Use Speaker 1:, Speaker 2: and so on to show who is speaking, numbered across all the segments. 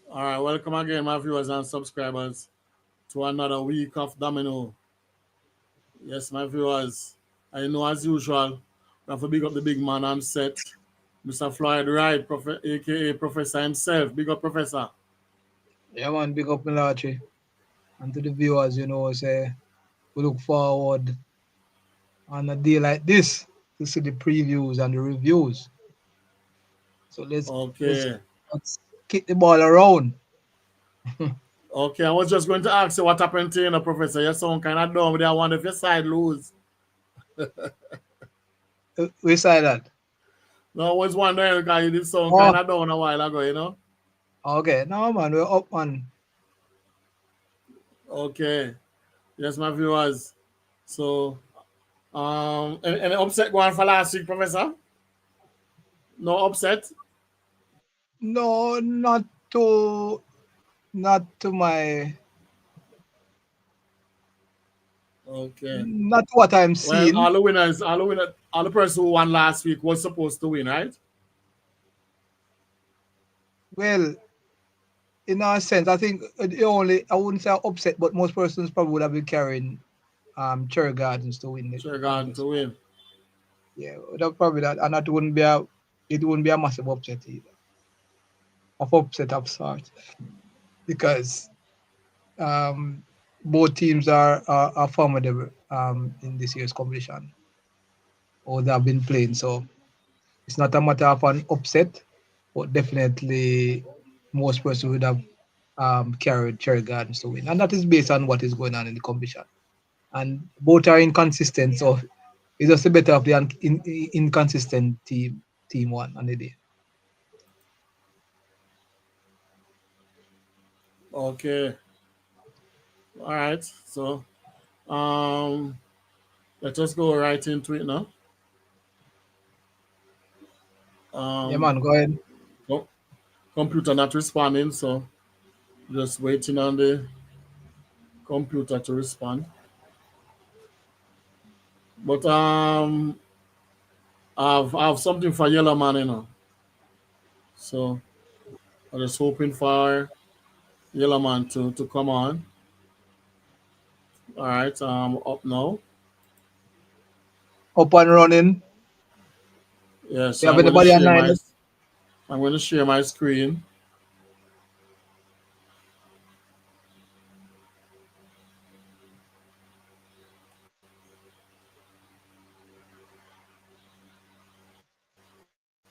Speaker 1: All right, welcome again, my viewers and subscribers, to another week of Domino. Yes, my viewers, I know as usual, we have to big up the big man on set, Mr. Floyd Wright, aka Professor himself. Big up, Professor.
Speaker 2: Yeah, man, big up Mellache. And to the viewers, say we look forward on a day like this to see the previews and the reviews. So let's
Speaker 1: Okay.
Speaker 2: let's kick the ball around.
Speaker 1: Okay, I was just going to ask you what happened to you, Professor. You sound kind of dumb. I wonder if your side lose.
Speaker 2: We say that.
Speaker 1: No, I was wondering because you did sound
Speaker 2: Oh,
Speaker 1: kind of down a while ago.
Speaker 2: okay. No, man, we're up, man.
Speaker 1: Okay. Yes, my viewers. So, any upset going for last week, Professor? No upset?
Speaker 2: No, not to my,
Speaker 1: Okay.
Speaker 2: not what I'm
Speaker 1: Well,
Speaker 2: seeing.
Speaker 1: all the person who won last week was supposed to win, right?
Speaker 2: Well, in a sense, I think I wouldn't say upset, but most persons probably would have been carrying Cherry Gardens to win the
Speaker 1: Sure, gone
Speaker 2: contest.
Speaker 1: to win.
Speaker 2: Yeah, that probably that, and it wouldn't be a massive upset either, of upset of sorts, because um, both teams are formidable in this year's competition, or they have been playing. So it's not a matter of an upset, but definitely most persons would have carried Cherry Gardens to win, and that is based on what is going on in the competition. And both are inconsistent, so it's just the better of the inconsistent team one on the day.
Speaker 1: Okay. All right. So, um, let us go right into it now.
Speaker 2: Yeah,
Speaker 1: Um,
Speaker 2: man, go ahead.
Speaker 1: co- Computer not responding, so just waiting on the computer to respond. But I have something for Yellow Man. So I'm just hoping for Yellow Man to come on. All right. Up now.
Speaker 2: Up and running.
Speaker 1: Yes,
Speaker 2: You
Speaker 1: so
Speaker 2: have anybody online?
Speaker 1: I'm going to share my screen.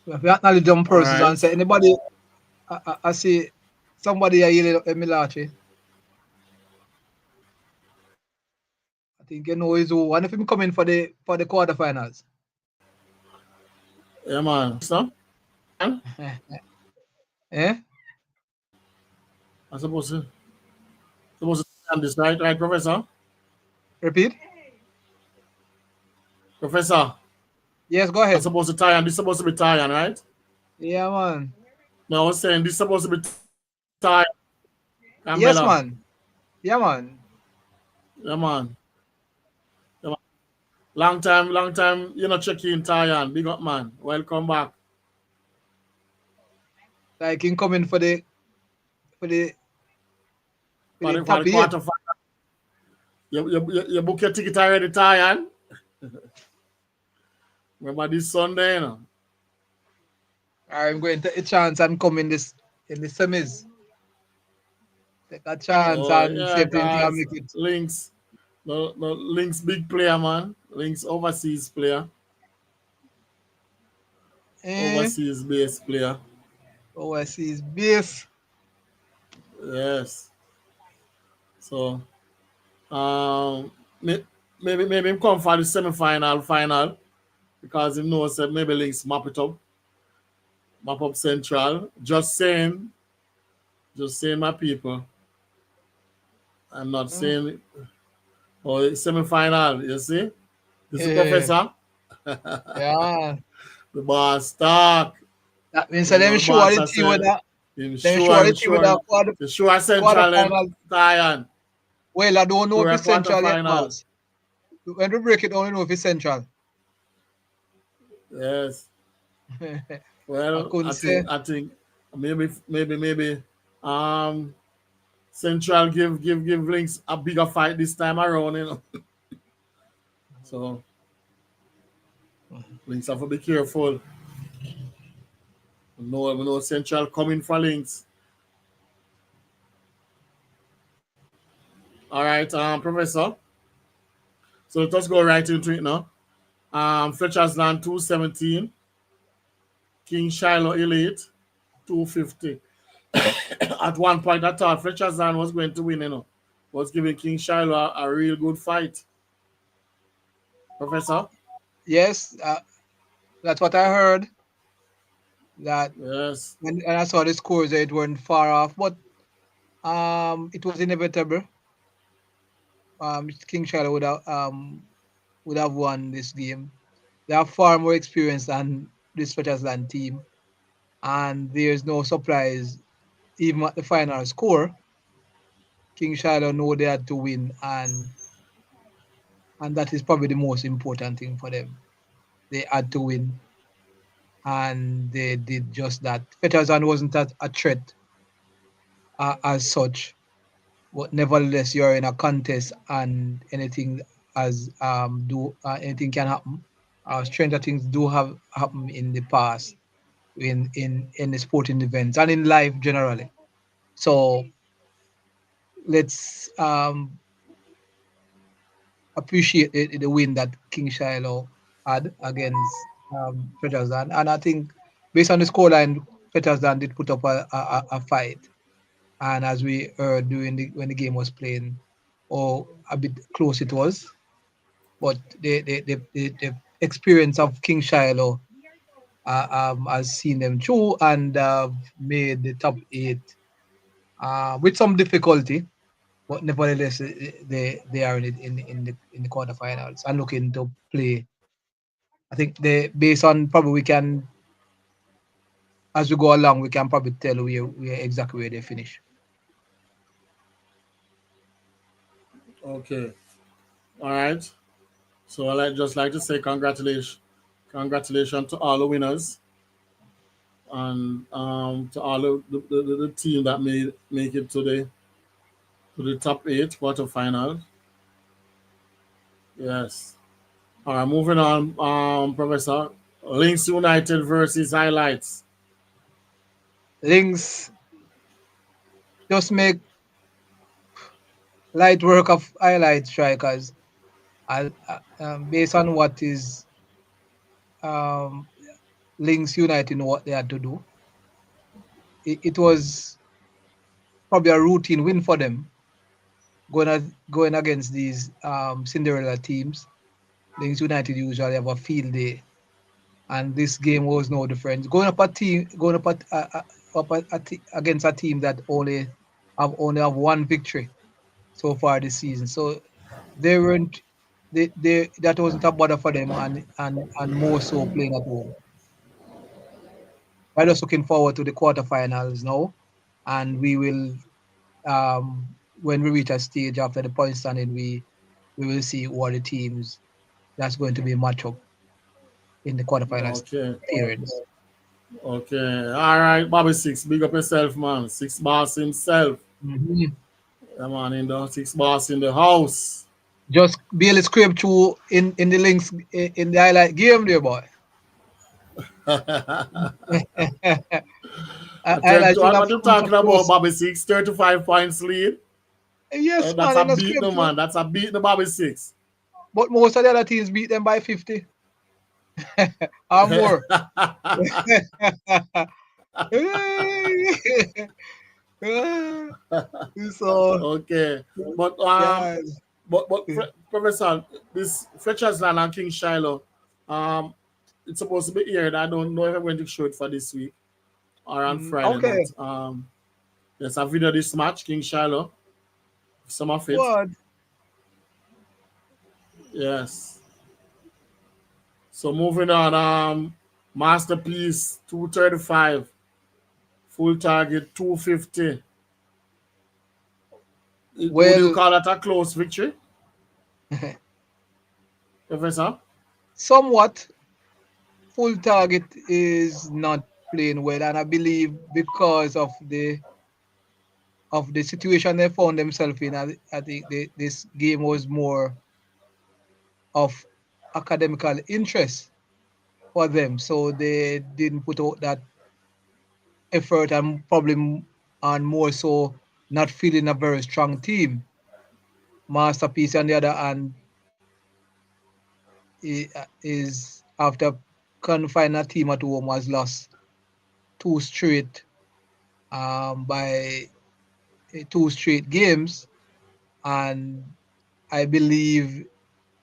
Speaker 2: You have to acknowledge them
Speaker 1: All
Speaker 2: persons
Speaker 1: right.
Speaker 2: and say anybody. I see somebody are yelling Mellache. I think you know is who. And if him coming for the quarterfinals.
Speaker 1: Yeah, man. So,
Speaker 2: Eh?
Speaker 1: I'm supposed to on this, right? Right, Professor?
Speaker 2: Repeat?
Speaker 1: Professor,
Speaker 2: Yes, go
Speaker 1: I'm
Speaker 2: ahead.
Speaker 1: supposed to tie on. This supposed to be tie on, right?
Speaker 2: Yeah, man.
Speaker 1: No, I was saying this supposed to be tie and
Speaker 2: Yes,
Speaker 1: Bella.
Speaker 2: man. Yeah, man.
Speaker 1: Yeah, man. Yeah, man. Long time, check in Tyan. Big up, man. Welcome back.
Speaker 2: Like him coming for the for
Speaker 1: For
Speaker 2: the
Speaker 1: the
Speaker 2: top eight.
Speaker 1: quarter final. You book your ticket already, Tyan. Remember this Sunday.
Speaker 2: I'm going to take a chance and come in the semis. Take a chance
Speaker 1: Oh,
Speaker 2: and see
Speaker 1: yeah,
Speaker 2: if him can
Speaker 1: guys.
Speaker 2: make it.
Speaker 1: Links. No, Links big player, man. Links overseas player.
Speaker 2: Eh?
Speaker 1: Overseas based player.
Speaker 2: Overseas base.
Speaker 1: Yes. So um maybe him come for the final because he knows that maybe Links map up central. Just saying my people. I'm not
Speaker 2: Mm.
Speaker 1: saying semi-final, you see? This is
Speaker 2: Yeah.
Speaker 1: Professor.
Speaker 2: Yeah.
Speaker 1: The boss talk.
Speaker 2: That means that
Speaker 1: You know
Speaker 2: them
Speaker 1: the
Speaker 2: sure
Speaker 1: boss
Speaker 2: the
Speaker 1: I
Speaker 2: team with
Speaker 1: said
Speaker 2: that.
Speaker 1: him
Speaker 2: Them
Speaker 1: sure
Speaker 2: sure the
Speaker 1: him
Speaker 2: team with
Speaker 1: sure
Speaker 2: that
Speaker 1: the sure central and
Speaker 2: quarterfinal.
Speaker 1: Ryan.
Speaker 2: Well, I don't know if
Speaker 1: Sure
Speaker 2: it's central yet,
Speaker 1: quarterfinal.
Speaker 2: boss. When we break it, only know if it's central.
Speaker 1: Yes.
Speaker 2: I
Speaker 1: Well,
Speaker 2: couldn't say.
Speaker 1: I think maybe Um, Central give Links a bigger fight this time around, you know. So Links have to be careful. No Central coming for Links. All right, Professor. So let us go right into it now. Fletcher's Land 217, King Shiloh Elite 250. At one point, I thought Fletcher's Land was going to win, you know. Was giving King Shiloh a real good fight. Professor?
Speaker 2: Yes, that's what I heard. That
Speaker 1: Yes.
Speaker 2: and I saw the scores, it weren't far off, but it was inevitable. King Shiloh would have won this game. They have far more experience than this Land team, and there's no surprise. Even at the final score, King Shiloh know they had to win, and that is probably the most important thing for them. They had to win, and they did just that. Land wasn't a threat as such, but nevertheless, you're in a contest, and anything anything can happen. Stranger things do have happened in the past in the sporting events and in life generally. So let's appreciate the win that King Shiloh had against Petersdan. And I think based on the scoreline, Petersdan did put up a fight. And as we heard when the game was playing, or a bit close it was, but the experience of King Shiloh has seen them through and made the top 8 with some difficulty, but nevertheless they are in the quarterfinals and looking to play. I think they based on probably we can as we go along we can probably tell where exactly where they finish.
Speaker 1: Okay. All right. So I just like to say congratulations to all the winners, and to all the team that made make it to the top 8 quarterfinal. Yes. All right, moving on, Professor. Links United versus Highlights.
Speaker 2: Links just make light work of highlight strikers based on what is um, Links United know what they had to do. It was probably a routine win for them going against these Cinderella teams. Links United usually have a field day, and this game was no different. Going against a team that only have one victory so far this season. So they weren't they that wasn't a bother for them, and more so playing at home. We're just looking forward to the quarterfinals now, and we will when we reach a stage after the point standing, we will see what the teams that's going to be a matchup in the quarterfinals
Speaker 1: Okay.
Speaker 2: periods.
Speaker 1: Okay. All right, Bobby Six. Big up yourself, man. Six boss himself.
Speaker 2: Mm-hmm.
Speaker 1: Yeah, man, in the six boss in the house.
Speaker 2: Just barely scrape through in the links in the highlight game there, boy. Highlight should have
Speaker 1: What you
Speaker 2: come so
Speaker 1: talking about,
Speaker 2: close.
Speaker 1: Bobby Six? 35 points lead.
Speaker 2: Yes,
Speaker 1: That's
Speaker 2: man,
Speaker 1: a
Speaker 2: in the
Speaker 1: beat
Speaker 2: scrape
Speaker 1: the
Speaker 2: through.
Speaker 1: man. That's a beat the Bobby Six.
Speaker 2: But most of the other teams beat them by 50 or more. So
Speaker 1: Okay. But
Speaker 2: yeah.
Speaker 1: Professor, this Fletcher's Land and King Shiloh, um, it's supposed to be aired. I don't know if I'm going to show it for this week or on Friday,
Speaker 2: Okay.
Speaker 1: but there's a video this match, King Shiloh, some of it.
Speaker 2: What?
Speaker 1: Yes. So moving on, Masterpiece 235, full target 250. Would you
Speaker 2: Well,
Speaker 1: call that a close victory, Professor?
Speaker 2: somewhat full target is not playing well, and I believe because of of the situation they found themselves in. I think this game was more of academical interest for them, so they didn't put out that effort and probably and more so not feeling a very strong team. Masterpiece on the other hand is after confining a team at home has lost two straight by 2 straight games, and I believe,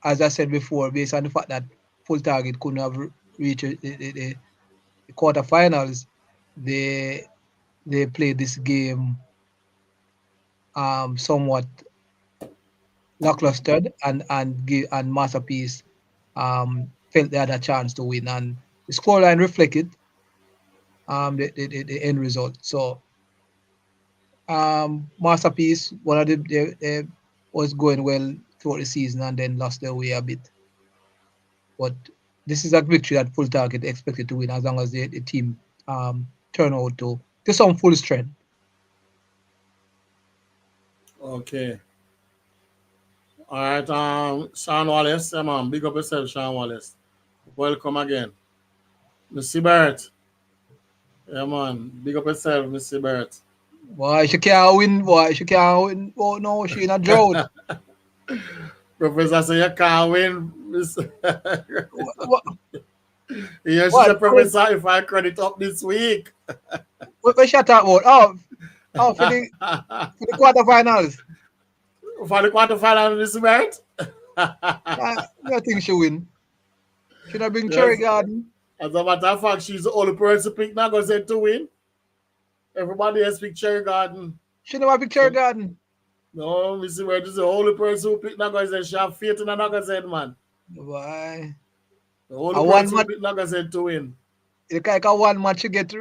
Speaker 2: as I said before, based on the fact that Full Target couldn't have reached the quarterfinals, they played this game somewhat lackluster, and Masterpiece felt they had a chance to win, and the scoreline reflected the end result. So Masterpiece, one of the was going well throughout the season and then lost their way a bit. But this is a victory that Full Target expected to win as long as the team turn out to some full strength.
Speaker 1: Okay. All right. Sean Wallace, yeah, man. Big up yourself, Sean Wallace. Welcome again. Missy Barrett. Yeah, man. Big up yourself, Missy Barrett.
Speaker 2: Boy, she can't win, boy. She can't win. Oh no, she in a drought.
Speaker 1: Professor say you can't win.
Speaker 2: What,
Speaker 1: Yes, she's a professor if I credit up this week.
Speaker 2: what she talk about? Oh, for the quarterfinals.
Speaker 1: For the quarterfinal, Missy Barrett?
Speaker 2: I think she win. Should I bring Cherry Garden?
Speaker 1: As a matter of fact, she's the only person picked Nagazette to win. Everybody else picked Cherry Garden.
Speaker 2: She never pick Cherry Garden.
Speaker 1: No, Missy Barrett is the only person who picked Nagazette. She have faith in Nagazette, man.
Speaker 2: Why?
Speaker 1: The only person who picked Nagazette to win.
Speaker 2: It's like a one match you get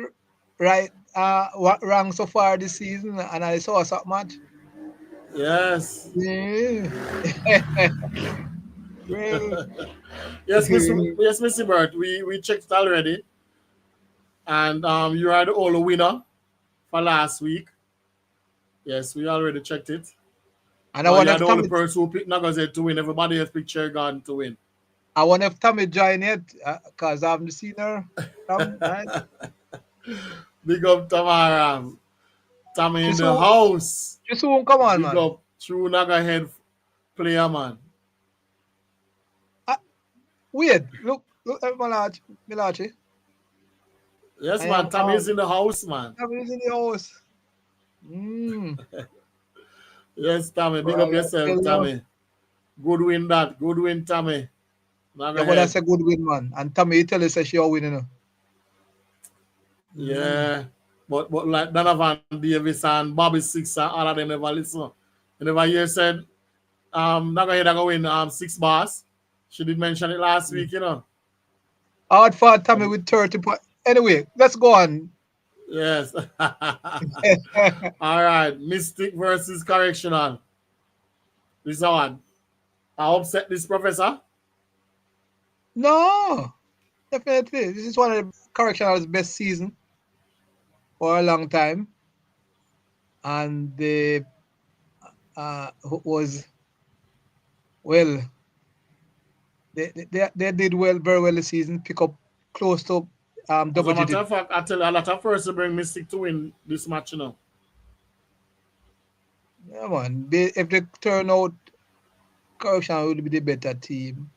Speaker 2: right wrong so far this season, and I saw a match.
Speaker 1: Yes.
Speaker 2: Yeah.
Speaker 1: Yes, Missy Bird. We checked it already. And you are the only winner for last week. Yes, we already checked it.
Speaker 2: And I want
Speaker 1: the only person who picked Nagazette to win. Everybody else picked Cherry Garden to win.
Speaker 2: I wonder if Tommy joined yet, because I haven't seen her. Right?
Speaker 1: Big up Tamara. Tommy in the house.
Speaker 2: Just won't come on,
Speaker 1: Big
Speaker 2: man.
Speaker 1: Big up true Nagahead player, man.
Speaker 2: Weird. Look at Mellache.
Speaker 1: Yes, man. Tommy's in the house, man.
Speaker 2: Tommy's in the house.
Speaker 1: Yes, Tommy. Big up yourself, Tommy. Good win that. Good win, Tommy.
Speaker 2: Yeah, but that's a good win, man. And Tommy, you tell us that she's winning.
Speaker 1: Yeah. But like Donovan Davis and Bobby Six and all of them never listen. You never hear said Nagahead going to win 6 bars. She did mention it last week, you know.
Speaker 2: Hard for Tommy with 30 points. Anyway, let's go on.
Speaker 1: Yes. All right. Mystic versus Correctional. This one. I upset this professor.
Speaker 2: No. Definitely. This is one of the Correctional's best season for a long time. And they was well. They did well, very well this season. Pick up close to double digit.
Speaker 1: As a matter of fact, I tell you, a lot of first to bring Mystic to win this match, you know.
Speaker 2: Yeah, man. If they turn out, Correctional would be the better team.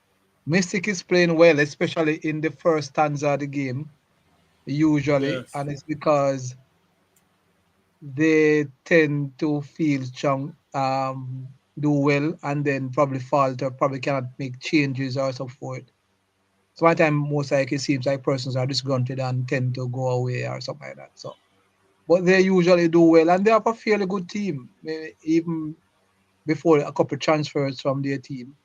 Speaker 2: Mystic is playing well, especially in the first stanza of the game, usually, yes. And it's because they tend to feel strong, do well, and then probably falter, probably cannot make changes or so forth. So one time, most likely, it seems like persons are disgruntled and tend to go away or something like that. So, but they usually do well, and they have a fairly good team, even before a couple of transfers from their team.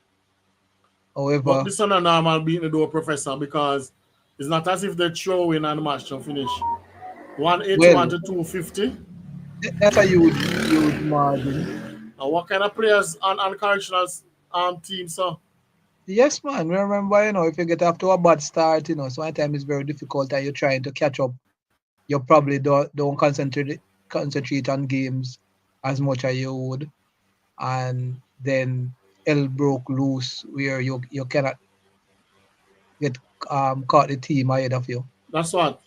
Speaker 2: However,
Speaker 1: but this is not normal beating the door, Professor, because it's not as if they throw in and the match to finish. 181 to 250.
Speaker 2: That's a huge margin.
Speaker 1: And what kind of players on Correctional team, so?
Speaker 2: Yes, man. Remember, if you get off to a bad start, sometimes it's very difficult and you're trying to catch up. You probably don't concentrate on games as much as you would, and then L broke loose where you cannot get caught the team ahead of you.
Speaker 1: That's what.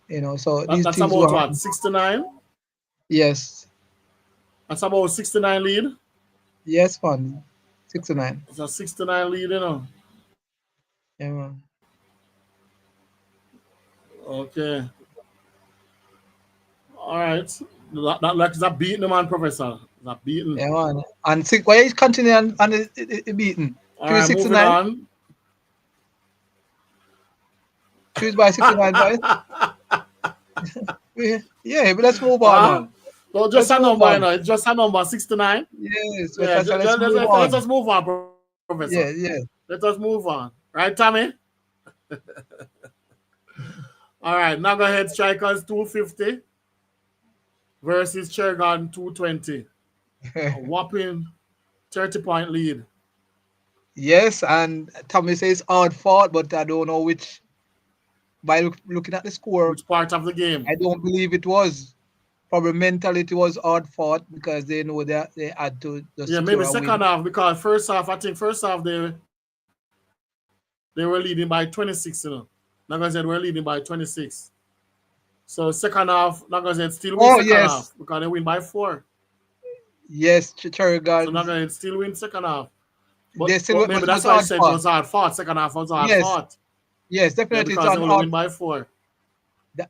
Speaker 2: You know, so these
Speaker 1: That's
Speaker 2: things
Speaker 1: about
Speaker 2: were
Speaker 1: what? 69?
Speaker 2: yes,
Speaker 1: That's about 69 lead.
Speaker 2: yes, man. 69.
Speaker 1: It's a 69 lead, you know.
Speaker 2: Yeah, man.
Speaker 1: Okay. All right. That like that beating the man, Professor. That beating.
Speaker 2: Yeah, man. And why is continuing and it beaten?
Speaker 1: All right, moving
Speaker 2: 369.
Speaker 1: on.
Speaker 2: Choose by 69 points. Yeah, but let's move on, man.
Speaker 1: So just
Speaker 2: Let's
Speaker 1: a
Speaker 2: move
Speaker 1: number, you
Speaker 2: on.
Speaker 1: know. It's just a number, 69.
Speaker 2: Yes,
Speaker 1: Yeah,
Speaker 2: Professor, let's move
Speaker 1: let
Speaker 2: on.
Speaker 1: us move on, Professor.
Speaker 2: Yeah, yeah.
Speaker 1: Let us move on. Right, Tommy? All right, Nagahead Strikers 250 versus Chergarden 220. A whopping 30-point lead.
Speaker 2: Yes, and Tommy says hard fought, but I don't know which. By looking at the score,
Speaker 1: Which part of the game?
Speaker 2: I don't believe it was. Probably mentally it was hard fought because they know that they had to just
Speaker 1: Yeah,
Speaker 2: secure
Speaker 1: maybe
Speaker 2: a win.
Speaker 1: second half, because first half, I think first half they were leading by 26, you know. Nagahead were leading by 26. So second half, Nagahead still win second half because they win by 4.
Speaker 2: Yes, Chergarden.
Speaker 1: So Nagahead still win second half. But,
Speaker 2: They still,
Speaker 1: maybe
Speaker 2: but
Speaker 1: that's
Speaker 2: it
Speaker 1: why I
Speaker 2: was
Speaker 1: said
Speaker 2: hard
Speaker 1: it was hard fought. Second half was hard
Speaker 2: Yes,
Speaker 1: fought.
Speaker 2: yes,
Speaker 1: Yeah,
Speaker 2: definitely.
Speaker 1: because
Speaker 2: It's
Speaker 1: they
Speaker 2: an
Speaker 1: only win by 4.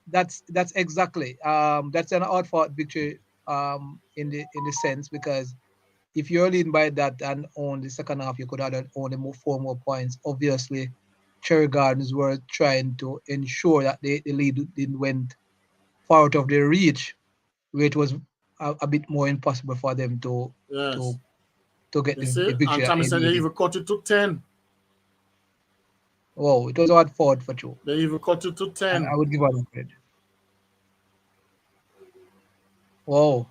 Speaker 2: that's exactly that's an hard fought victory in the sense because if you're leading by that and on the second half you could have done only 4 more points. Obviously, Cherry Gardens were trying to ensure that the lead didn't went far out of their reach, where it was a bit more impossible for them to
Speaker 1: Yes.
Speaker 2: get
Speaker 1: You
Speaker 2: the
Speaker 1: see?
Speaker 2: victory
Speaker 1: And
Speaker 2: that
Speaker 1: Tommy
Speaker 2: they
Speaker 1: said they
Speaker 2: needed.
Speaker 1: even cut it to 10.
Speaker 2: Wow, it was hard fought for sure.
Speaker 1: They even cut it to 10.
Speaker 2: I would give them credit. Wow.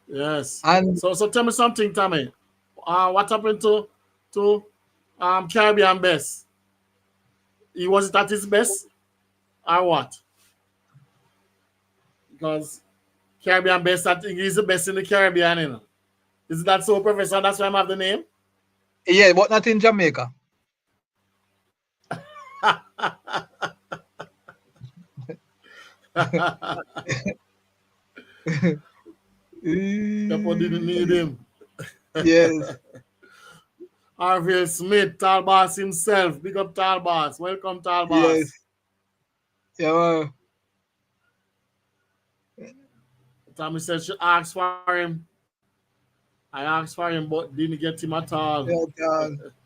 Speaker 1: Yes.
Speaker 2: And
Speaker 1: So tell me something, Tommy. What happened to Caribbean Best? He was it at his best or what? Because Caribbean Best, I think he's the best in the Caribbean, you know. Is that so, Professor? That's why I have the name?
Speaker 2: yeah, but not in Jamaica.
Speaker 1: People didn't need him.
Speaker 2: Yes.
Speaker 1: Harvey Smith, Talbas himself. Big up Talbas. Welcome, Talbas.
Speaker 2: Yes. Yeah.
Speaker 1: Tommy said she asked for him. I asked for him, but didn't get him at all.
Speaker 2: Yeah,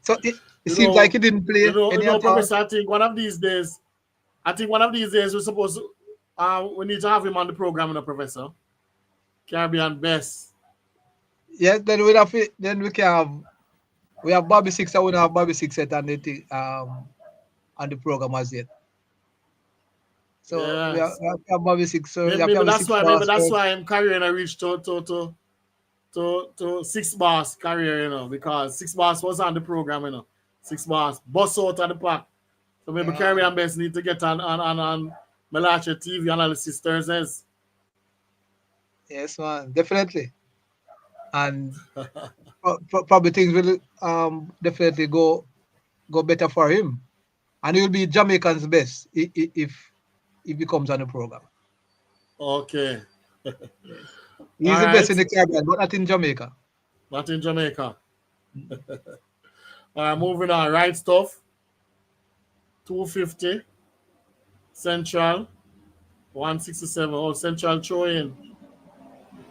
Speaker 2: so it seems like he didn't play any at all.
Speaker 1: Professor, I think one of these days we're supposed to, we need to have him on the program, you know, Professor. Caribbean Best.
Speaker 2: Yes, then we can have Bobby Six. I wouldn't have Bobby Six yet on the program as yet. So
Speaker 1: yes.
Speaker 2: we have Bobby Six. So
Speaker 1: maybe that's why I'm carrying a reach to 6 Boss career, you know, because 6 Boss was on the program, you know. 6 Boss bust out of the pack. So maybe Caribbean Best need to get on Mellache TV analysis Thursdays.
Speaker 2: Yes, man, definitely. And probably things will definitely go better for him, and he will be Jamaican's best if he comes on the program.
Speaker 1: Okay.
Speaker 2: Yes. He's the best in the Caribbean, but not in Jamaica.
Speaker 1: Not in Jamaica. All right, moving on. Right Stuff. 250. Central. 167. Oh, Central throwing.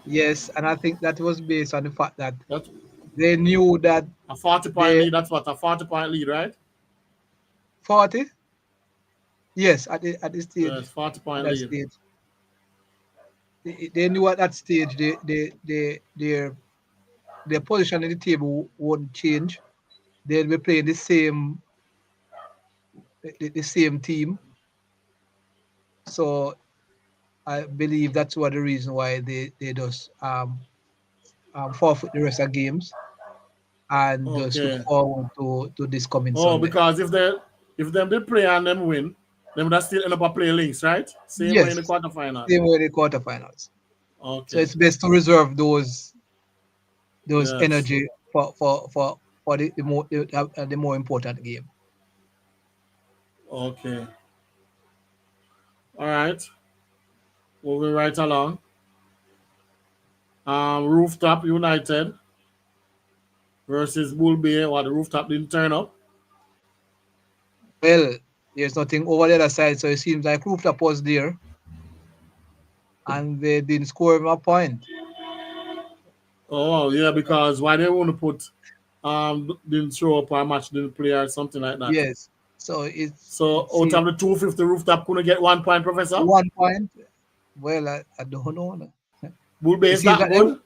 Speaker 2: Yes, and I think that was based on the fact that they knew that
Speaker 1: a 40-point lead. That's what, a 40-point lead, right?
Speaker 2: 40. Yes, at the stage.
Speaker 1: Yes, 40-point lead.
Speaker 2: Stage. They knew at that stage their position in the table won't change. They'll be playing the same team. So I believe that's what the reason why they just forfeit the rest of games and just look forward to this coming Sunday.
Speaker 1: Because if they play and them win, then that still end up playing links, right? Same way in the quarterfinals.
Speaker 2: Same way in the quarterfinals.
Speaker 1: Okay.
Speaker 2: So it's best to reserve those those
Speaker 1: Yes.
Speaker 2: energy for the more important game.
Speaker 1: Okay. All right. Moving right along. Rooftop United versus Bull Bay. What the rooftop didn't turn up.
Speaker 2: Well, there's nothing over the other side, so it seems like Rooftop was there and they didn't score him a point.
Speaker 1: Oh yeah, because why they want to put didn't show up or match didn't play or something like that.
Speaker 2: Yes. So
Speaker 1: So
Speaker 2: it
Speaker 1: out
Speaker 2: seems
Speaker 1: of the 250 rooftop couldn't get 1 point, Professor.
Speaker 2: 1 point. Well, I don't know. No.
Speaker 1: Bull Bay
Speaker 2: It
Speaker 1: is
Speaker 2: seems
Speaker 1: that
Speaker 2: like
Speaker 1: good.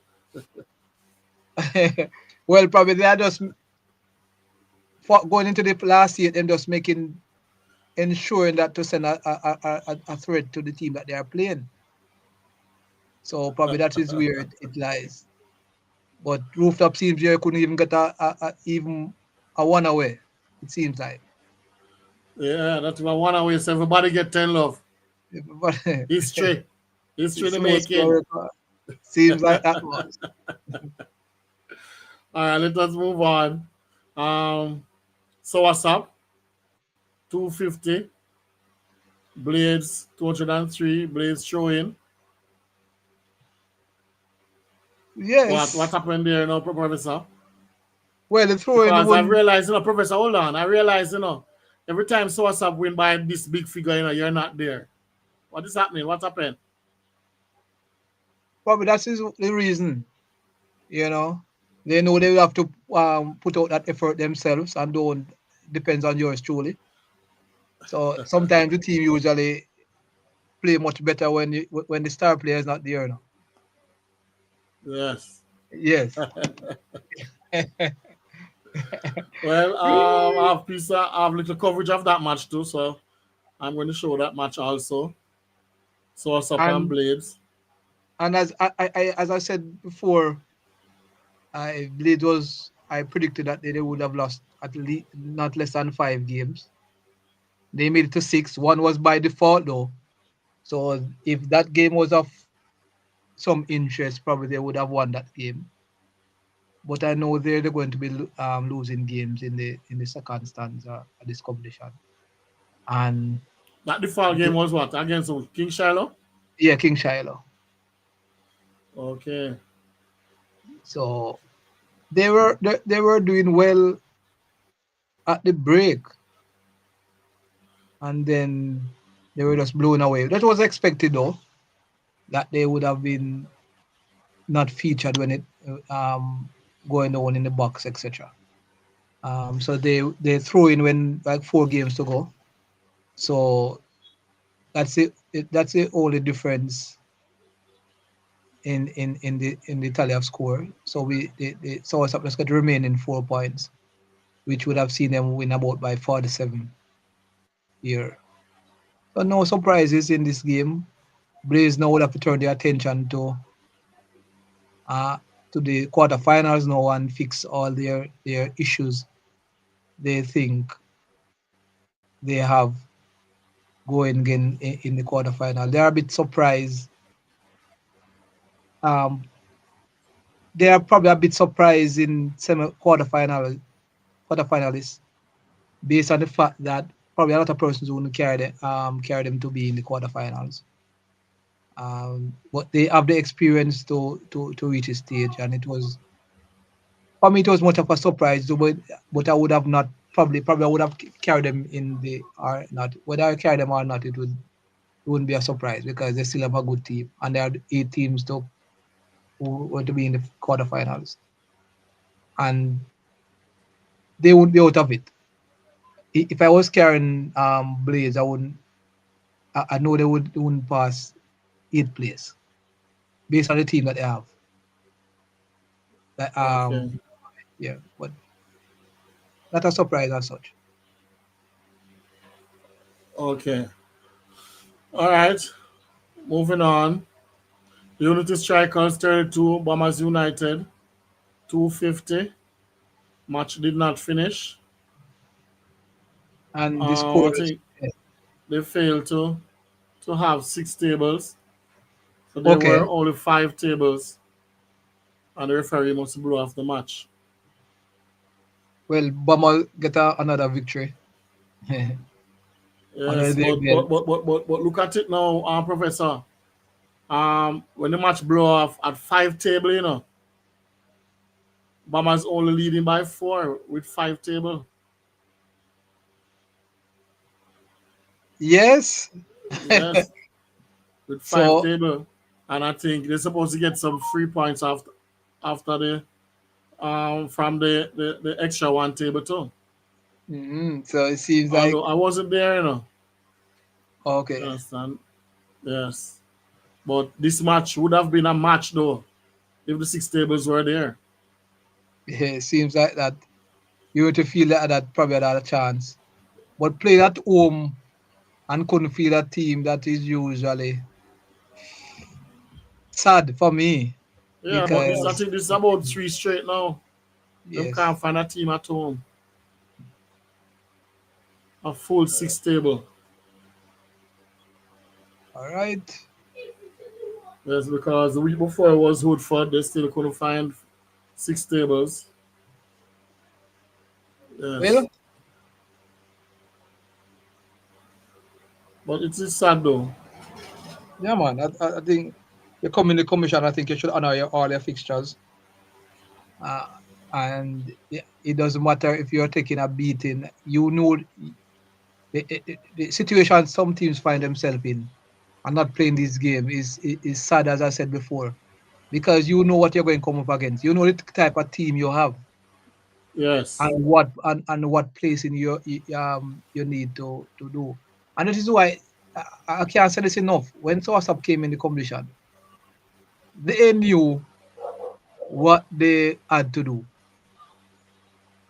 Speaker 2: they well probably they are just going into the last year and just making ensuring that to send a threat to the team that they are playing. So probably that is where it lies. But Rooftop seems you couldn't even get even a one away. It seems like.
Speaker 1: Yeah, that's what one away. So everybody get 10 love.
Speaker 2: But
Speaker 1: History. History in the
Speaker 2: small
Speaker 1: making.
Speaker 2: record. Seems like that was.
Speaker 1: All right, let us move on. So what's up? 250. Blades 203. Blades showing. What
Speaker 2: Yes.
Speaker 1: happened there, Professor?
Speaker 2: Well, the throw in
Speaker 1: Because I
Speaker 2: one.
Speaker 1: realized, Professor, hold on. I realized, every time Source win by this big figure, you're not there. What is happening? What happened?
Speaker 2: Probably that is the reason. You know, they know they will have to put out that effort themselves and don't depends on yours truly. So sometimes the team usually play much better when the star player is not there. No?
Speaker 1: Yes.
Speaker 2: Yes.
Speaker 1: Well, I have little coverage of that match too, so I'm going to show that match also. Source up and
Speaker 2: and
Speaker 1: Blades.
Speaker 2: and as I said before, I believe it was I predicted that they would have lost at least not less than 5 games. They made it to 6. One was by default though. So if that game was of some interest, probably they would have won that game. But I know they're going to be losing games in the second stanza of this competition. And
Speaker 1: That default game was what? Against King Shiloh?
Speaker 2: yeah, King Shiloh.
Speaker 1: Okay.
Speaker 2: So they were doing well at the break, and then they were just blown away. That was expected though, that they would have been not featured when it going on in the box, etc. So they threw in when like 4 games to go. So that's it. That's the only difference in the tally of score. So the Southampton just got the remaining 4 points, which would have seen them win about by 47 here. So no surprises in this game. Blaze now would have to turn their attention uh to the quarterfinals now and fix all their issues they think they have going again in the quarterfinal. They are a bit surprised. Um, they are probably a bit surprised in semi quarterfinalists based on the fact that probably a lot of persons wouldn't carry them to be in the quarterfinals. But they have the experience to reach a stage, and it was for me it was much of a surprise. But I would have not probably I would have carried them in the or not whether I carry them or not it wouldn't be a surprise because they still have a good team and there are 8 teams who want to be in the quarterfinals and they won't be out of it. If I was carrying Blaze, I wouldn't. I know they wouldn't pass 8th place based on the team that they have. Like,
Speaker 1: Okay.
Speaker 2: yeah, but not a surprise as such.
Speaker 1: Okay. All right. Moving on. Unity Strikers 32, Bombers United 250. Match did not finish.
Speaker 2: And the score
Speaker 1: I think they failed to have 6 tables. So there were
Speaker 2: okay.
Speaker 1: only 5 tables. and the referee must blow off the match.
Speaker 2: Well, Bama get another victory.
Speaker 1: Yes,
Speaker 2: Another day again.
Speaker 1: but look at it now, Professor. When the match blow off at 5 table, Bama's only leading by 4 with 5 table.
Speaker 2: Yes.
Speaker 1: Yes, with five
Speaker 2: So
Speaker 1: table, and I think they're supposed to get some free points after the from the extra 1 table too.
Speaker 2: so it seems like
Speaker 1: Although I wasn't there, You
Speaker 2: okay.
Speaker 1: understand? Yes, but this match would have been a match though if the 6 tables were there.
Speaker 2: Yeah, it seems like that you were to feel that probably had a chance. But playing at home and couldn't feel a team that is usually sad for me
Speaker 1: Yeah, but this I
Speaker 2: because
Speaker 1: think this is about 3 straight now. Them
Speaker 2: yes.
Speaker 1: can't find a team at home. A full 6 table.
Speaker 2: All right.
Speaker 1: Yes, because the week before it was Woodford, they still couldn't find 6 tables. Yes.
Speaker 2: Well,
Speaker 1: But it is sad though.
Speaker 2: yeah, man. I think you come in the commission. I think you should honor all your fixtures. Uh, and it doesn't matter if you're taking a beating. You know the situation some teams find themselves in and not playing this game is sad, as I said before, because you know what you're going to come up against. You know the type of team you have
Speaker 1: Yes.
Speaker 2: and what place in you need to do. And this is why I can't say this enough. When Sourceup came in the competition, they knew what they had to do.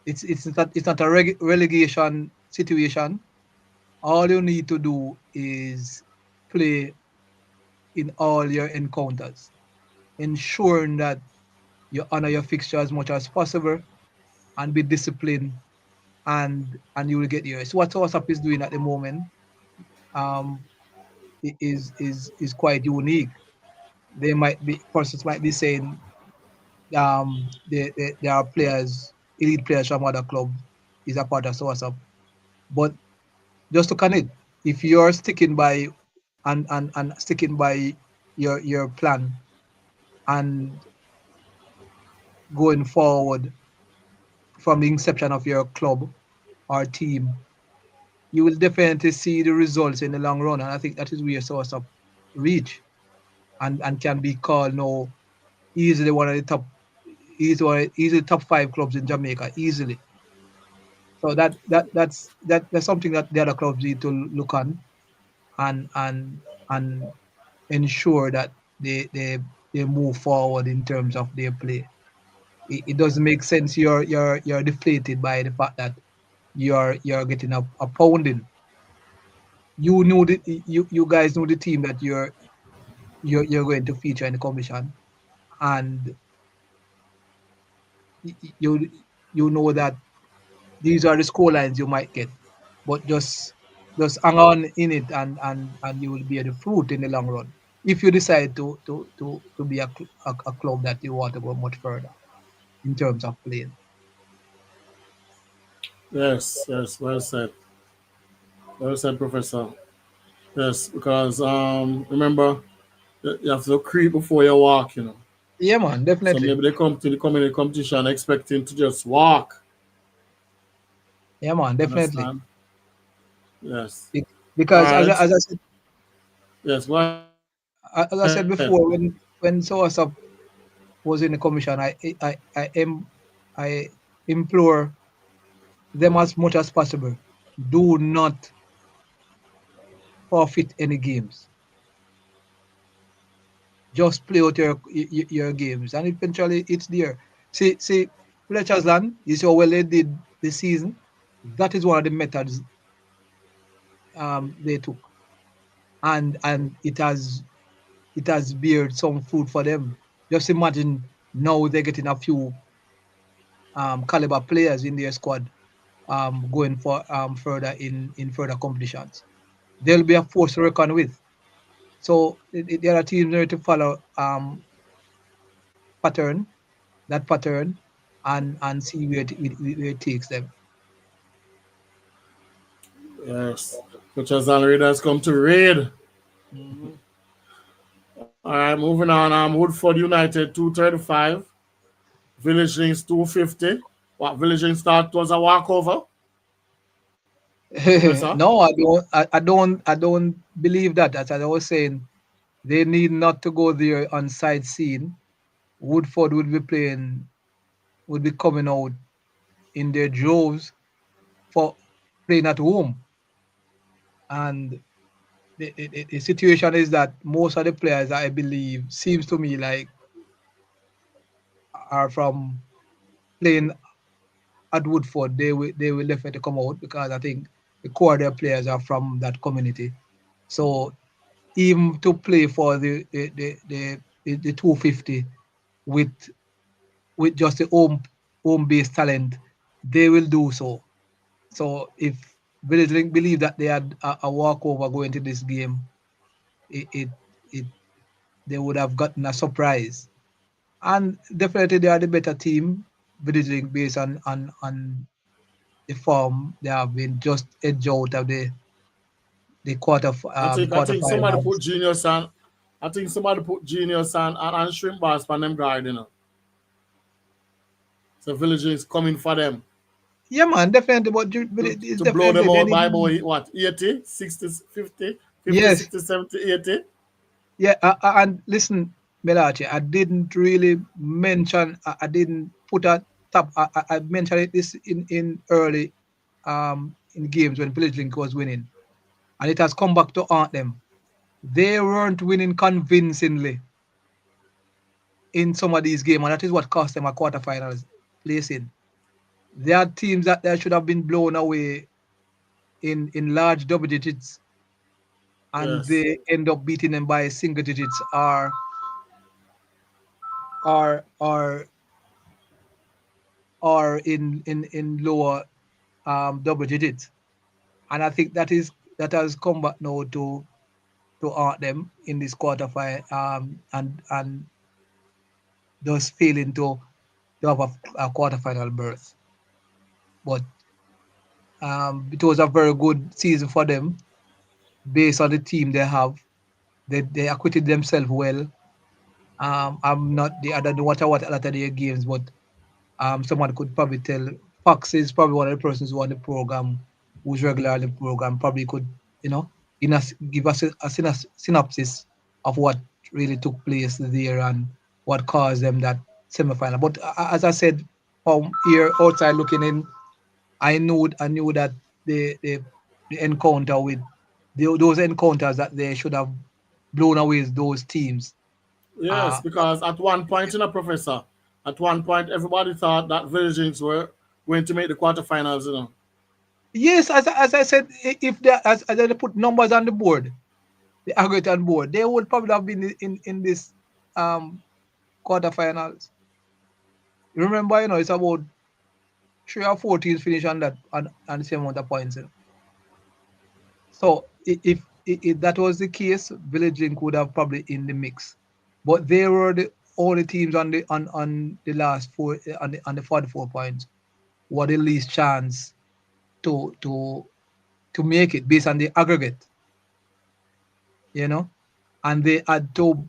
Speaker 2: It's not a relegation situation. All you need to do is play in all your encounters, ensuring that you honor your fixture as much as possible and be disciplined, and you will get there. So what WhatsApp is doing at the moment um, is quite unique. They might be persons might be saying there are players, elite players from other clubs is a part of WhatsApp, but just look at it. If you're sticking by and sticking by your plan and going forward from the inception of your club or team, you will definitely see the results in the long run. And I think that is where source of reach and can be called now easily one of the top easily top 5 clubs in Jamaica easily. So that's something that the other clubs need to look on and ensure that they move forward in terms of their play. It doesn't make sense you're deflated by the fact that you're getting a pounding. You guys know the team that you're going to feature in the commission, and you you know that these are the score lines you might get, but just hang on in it and you will bear the fruit in the long run if you decide to be a club that you want to go much further in terms of playing.
Speaker 1: Yes. Yes. Well said. Well said, Professor. Yes, because remember you have to creep before you walk.
Speaker 2: Yeah, man,
Speaker 1: So
Speaker 2: definitely.
Speaker 1: maybe they come to the community competition expecting to just walk.
Speaker 2: Yeah, man, definitely.
Speaker 1: Understand? Yes. All
Speaker 2: Because
Speaker 1: right. Yes. Go
Speaker 2: as I
Speaker 1: ahead.
Speaker 2: said before, when Sourceup was in the commission, I implore them as much as possible. Do not forfeit any games. Just play out your games, and eventually it's there. See, Fletcher's Land. You see how well they did this season. That is one of the methods they took, and it has beared some fruit for them. Just imagine now they're getting a few caliber players in their squad going for further in further competitions. They'll be a force to reckon with. So the other teams need to follow pattern that pattern and see where it takes them.
Speaker 1: Yes. Coaches and Raiders come to raid.
Speaker 2: Mhm.
Speaker 1: All right, moving on. Woodford United 235. Village Links 250. What Village Links thought was a walkover, Professor?
Speaker 2: No, I don't believe that. As I was saying, they need not to go there on sightseeing. Woodford would be coming out in their droves for playing at home. And the situation is that most of the players, I believe, seems to me like are from playing at Woodford. They will definitely come out because I think the core of their players are from that community. So even to play for the 250 with just the home based talent, they will do so. So if Village Link believe that they had a walkover going to this game, it, it it they would have gotten a surprise. And definitely they are the better team, Village Link, based on the form they have been just edged out of the
Speaker 1: I think somebody
Speaker 2: quarterfinals.
Speaker 1: put Genius on. I think somebody put Genius and Shrimp Bars for them guard, you know. So Village Links coming for them
Speaker 2: Yeah, man, definitely. But
Speaker 1: to,
Speaker 2: it's
Speaker 1: to blow
Speaker 2: definitely
Speaker 1: them
Speaker 2: they
Speaker 1: out
Speaker 2: need.
Speaker 1: by about what 80, 60, 50, 50,
Speaker 2: Yes,
Speaker 1: 60, 70, 80.
Speaker 2: yeah. And listen, Mellache, I didn't really mention. I didn't put a top. I mentioned it this in early in games when Village Link was winning, and it has come back to haunt them. They weren't winning convincingly in some of these games, and that is what cost them a quarterfinals placing. There are teams that they should have been blown away in large double digits, and
Speaker 1: Yes.
Speaker 2: they end up beating them by single digits or in lower double digits. And I think that has come back now to haunt them in this quarterfinal, and thus failing to have a quarterfinal berth. But it was a very good season for them based on the team they have. They acquitted themselves well. I don't know what I watch a lot of their games, but someone could probably tell. Fox is probably one of the persons who on the program, who's regular on the program, probably could, you know, give us a synopsis of what really took place there and what caused them that semifinal. But as I said, from here outside looking in, I knew that the encounter with those encounters that they should have blown away those teams.
Speaker 1: Yes,
Speaker 2: Uh,
Speaker 1: because at one point, Professor, at one point everybody thought that Village Links were going to make the quarterfinals, you know.
Speaker 2: yes, as I said, if they as they put numbers on the board, the aggregate on board, they would probably have been in this um quarterfinals. Remember, it's about 3 or 4 teams finish on on the same amount of points. So if that was the case, Village Link would have probably in the mix, but they were the only teams on the last four on the 44 points who had the least chance to to to make it based on the aggregate, you know, and they had to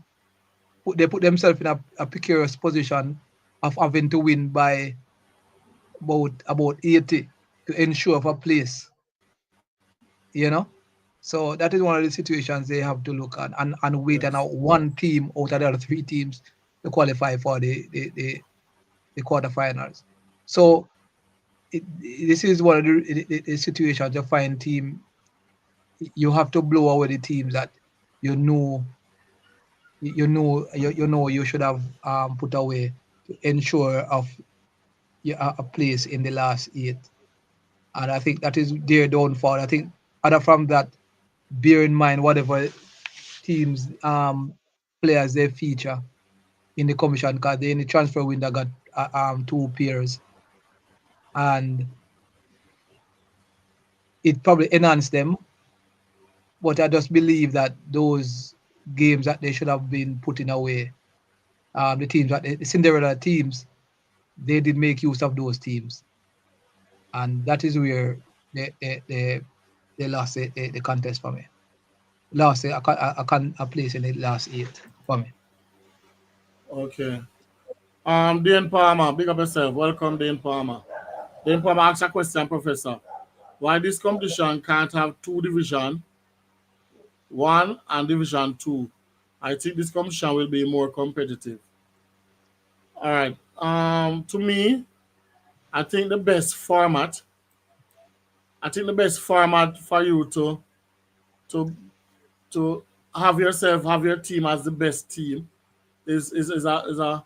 Speaker 2: put themselves in a precarious position of having to win by about 80 to ensure of a place, you know. So that is one of the situations they have to look at and wait on
Speaker 1: Yes.
Speaker 2: one team out of the other 3 teams to qualify for the quarterfinals. So this is one of the situations you find team you have to blow away the teams that you know you should have put away to ensure of a place in the last 8. And I think that is their downfall. I think other from that, bear in mind whatever teams players they feature in the commission, because they in the transfer window got 2 pairs, and it probably enhanced them. But I just believe that those games that they should have been putting away, the teams that the Cinderella teams, they did make use of those teams, and that is where they lost the contest for me. Lost a place in the last 8 for me.
Speaker 1: Okay. Dane Palmer, big up yourself. Welcome, Dane Palmer. Dane Palmer asks a question, Professor. Why this competition can't have 2 division, 1 and division 2? I think this competition will be more competitive. All right. To me, I think the best format. I think the best format for you to to have your team as the best team is a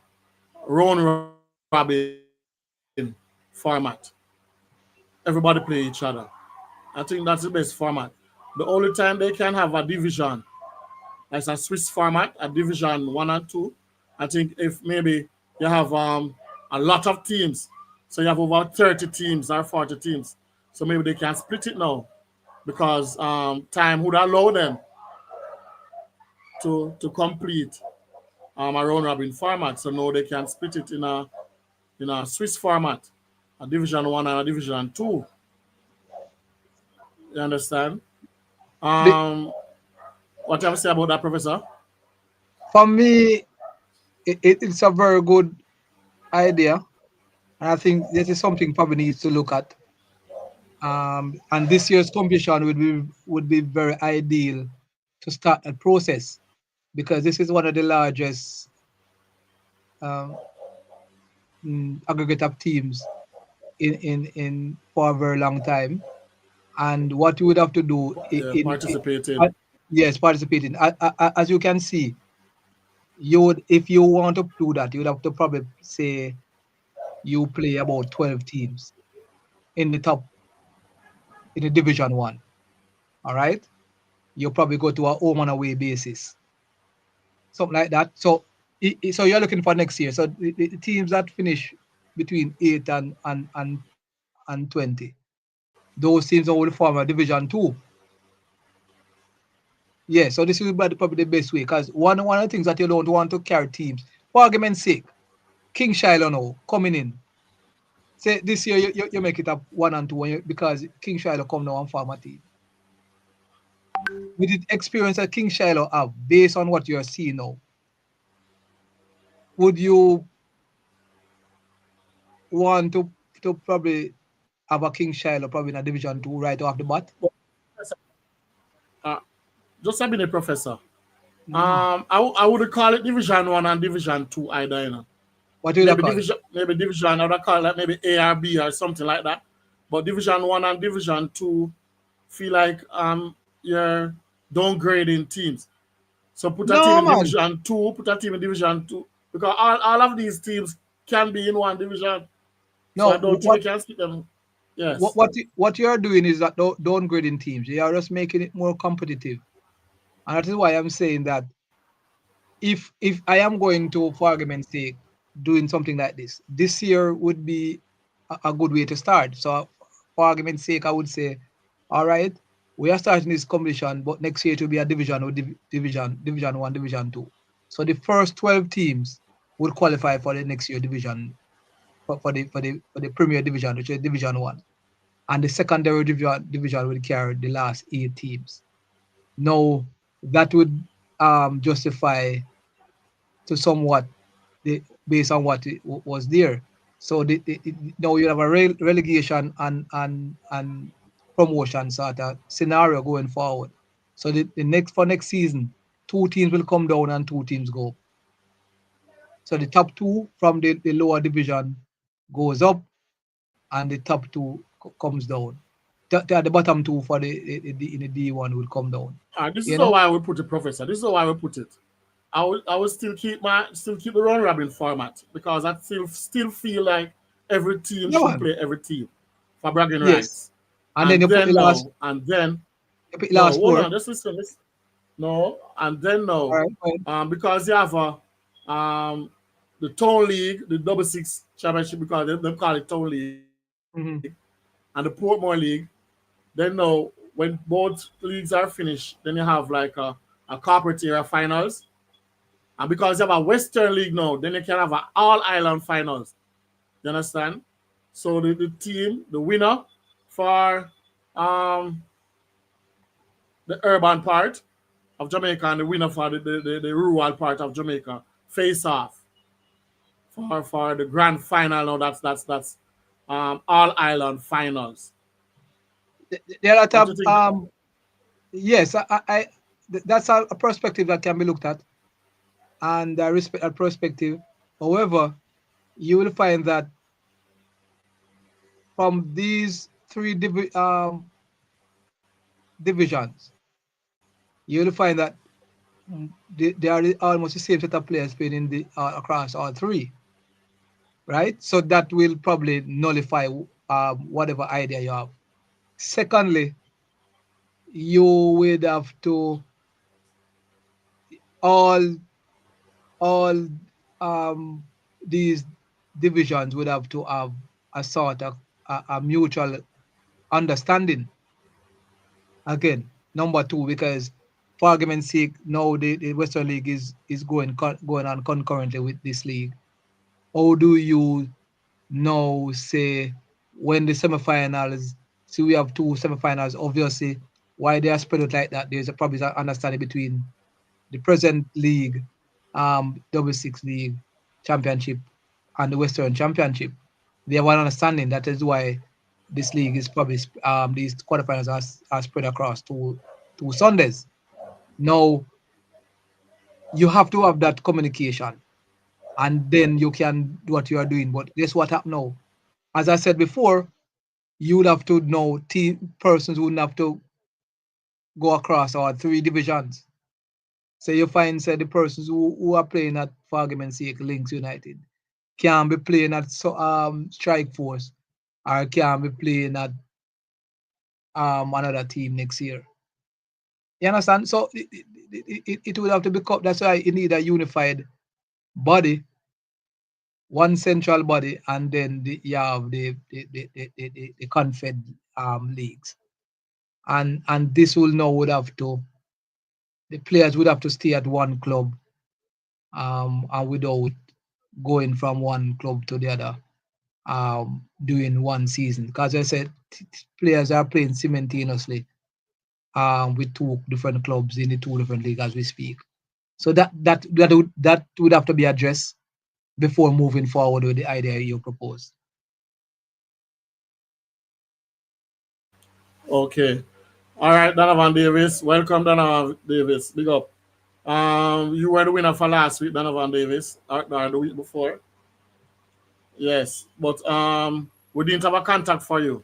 Speaker 1: round robin format. Everybody play each other. I think that's the best format. The only time they can have a division, like a Swiss format, a division 1 and 2. I think if maybe you have a lot of teams, so you have over 30 teams or 40 teams, so maybe they can split it now because time would allow them to complete a round robin format. So now they can split it in a Swiss format, a division 1 and a division 2. You understand?
Speaker 2: The,
Speaker 1: Um, what you have to say about that, Professor?
Speaker 2: for me, it's a very good idea, and I think this is something probably needs to look at. And this year's competition would be very ideal to start a process, because this is one of the largest um, aggregate of teams in for a very long time. And what you would have to do
Speaker 1: Yeah,
Speaker 2: in
Speaker 1: participating.
Speaker 2: yes, participating. As you can see, you would, if you want to do that, you would have to probably say you play about 12 teams in the top, in the division 1. All right, you probably go to a home and away basis, something like that. So so you're looking for next year. So the teams that finish between 8 and 20, those teams will form a division 2. Yeah, so this is probably the best way, because one of the things that you don't want to carry teams, for argument's sake, King Shiloh now coming in. Say this year you make it up 1 and 2 because King Shiloh come now and form a team. With the experience that King Shiloh have, based on what you're seeing now, would you want to probably have a King Shiloh probably in a division 2 right off the bat?
Speaker 1: Uh, just a minute, Professor.
Speaker 2: Mm.
Speaker 1: I would call it Division 1 and Division 2 either, you know.
Speaker 2: What do you call it?
Speaker 1: Maybe division, I would call it like maybe A or B or something like that. But Division 1 and Division 2 feel like you're downgrading teams. So put a team
Speaker 2: No,
Speaker 1: in
Speaker 2: man.
Speaker 1: Division 2, put a team in Division 2. Because all of these teams can be in one division. So
Speaker 2: No,
Speaker 1: I don't think you can split them. Yes.
Speaker 2: what you're doing is that downgrading teams. You are just making it more competitive. And that is why I'm saying that if I am going to, for argument's sake, doing something like this year would be a good way to start. So for argument's sake, I would say, all right, we are starting this competition, but next year it will be a division or division 1, division 2. So the first 12 teams would qualify for the next year division, for the premier division, which is division 1. And the secondary division will carry the last 8 teams. Now that would justify to somewhat based on what was there. So now you have a relegation and promotion sort of scenario going forward. So the next season, 2 teams will come down and 2 teams go up. So the top 2 from the lower division goes up, and the top 2 comes down. The bottom 2 for in the D1 will come down.
Speaker 1: This is
Speaker 2: You
Speaker 1: how
Speaker 2: know?
Speaker 1: I would put it, Professor. This is how I would put it. I would still keep the round robin format because I still feel like every team
Speaker 2: Yeah,
Speaker 1: should
Speaker 2: man.
Speaker 1: play every team for bragging
Speaker 2: Yes.
Speaker 1: rights.
Speaker 2: And then
Speaker 1: And
Speaker 2: you put the
Speaker 1: then
Speaker 2: last
Speaker 1: no, and then
Speaker 2: you put the
Speaker 1: no,
Speaker 2: last
Speaker 1: hold
Speaker 2: 4.
Speaker 1: on, just listen. No, and then
Speaker 2: All
Speaker 1: no.
Speaker 2: right, fine.
Speaker 1: Because you have the town league, the double six championship, because they call it town league,
Speaker 2: Mm-hmm.
Speaker 1: and the Portmore league. Then no, when both leagues are finished, then you have like a corporate area finals. And because you have a Western League now, then you can have an all island finals. You understand? So the team, the winner for the urban part of Jamaica and the winner for the rural part of Jamaica face off for the grand final. Now that's all island finals.
Speaker 2: There are a lot
Speaker 1: What do you think?
Speaker 2: of yes, that's a perspective that can be looked at, and I respect that perspective. However, you will find that from these three divisions, you will find that they are almost the same set of players playing in the across all three, right? So that will probably nullify whatever idea you have. Secondly, you would have to all all these divisions would have to have a sort of a mutual understanding. Again, number two, because for argument's sake, now the Western League is going on concurrently with this league. How do you now say when the semifinals? See, we have two semifinals. Obviously, why they are spread out like that, there's a probably an understanding between the present league, double six league championship, and the Western Championship. They have one understanding. That is why this league is probably these quarterfinals are spread across two Sundays. Now you have to have that communication, and then you can do what you are doing. But guess what happened now? As I said before, you would have to know team persons wouldn't have to go across our three divisions. So you find say the persons who are playing at, for argument's sake, Links United can be playing at Strike Force, or can be playing at another team next year. You understand? So it would have to become, that's why you need a unified body, one central body, and then you have the confed leagues. And this will now would have to, the players would have to stay at one club, and without going from one club to the other during one season. Because I said players are playing simultaneously with two different clubs in the two different leagues as we speak. So that would have to be addressed before moving forward with the idea you proposed.
Speaker 1: Okay. All right, Donovan Davis. Welcome, Donovan Davis. Big up. You were the winner for last week, Donovan Davis, or the week before. Yes, but we didn't have a contact for you,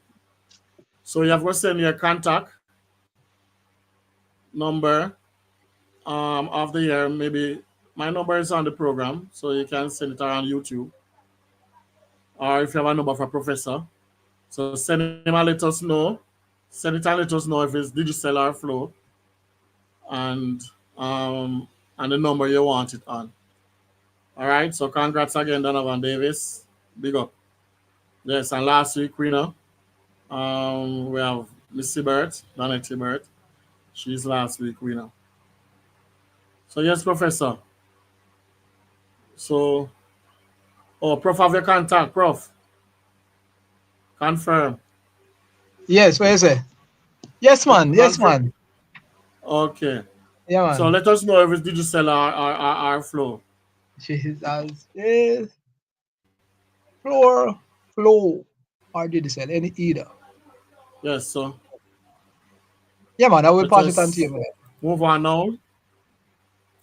Speaker 1: so you have to send me a contact number of the year. Maybe my number is on the program, so you can send it around YouTube, or if you have a number for Professor, so send him and let us know. Send it and let us know if it's digital or flow, and um and the number you want it on. All right. So congrats again, Donovan Davis. Big up. Yes, and last week winner, we have Missy Burt, Donette Burt. She's last week winner. So yes, Professor. So, oh, Prof, have your contact, Prof. Confirm.
Speaker 2: Yes, what you say? Yes, man. Yes,
Speaker 1: Confirm.
Speaker 2: man.
Speaker 1: Okay.
Speaker 2: Yeah,
Speaker 1: So
Speaker 2: man.
Speaker 1: let us know if it's digital or flow.
Speaker 2: Jesus. Yes. Flow, or did you say any either?
Speaker 1: Yes. So
Speaker 2: Yeah, man. I will
Speaker 1: let
Speaker 2: pass it on to you,
Speaker 1: us
Speaker 2: man.
Speaker 1: move on now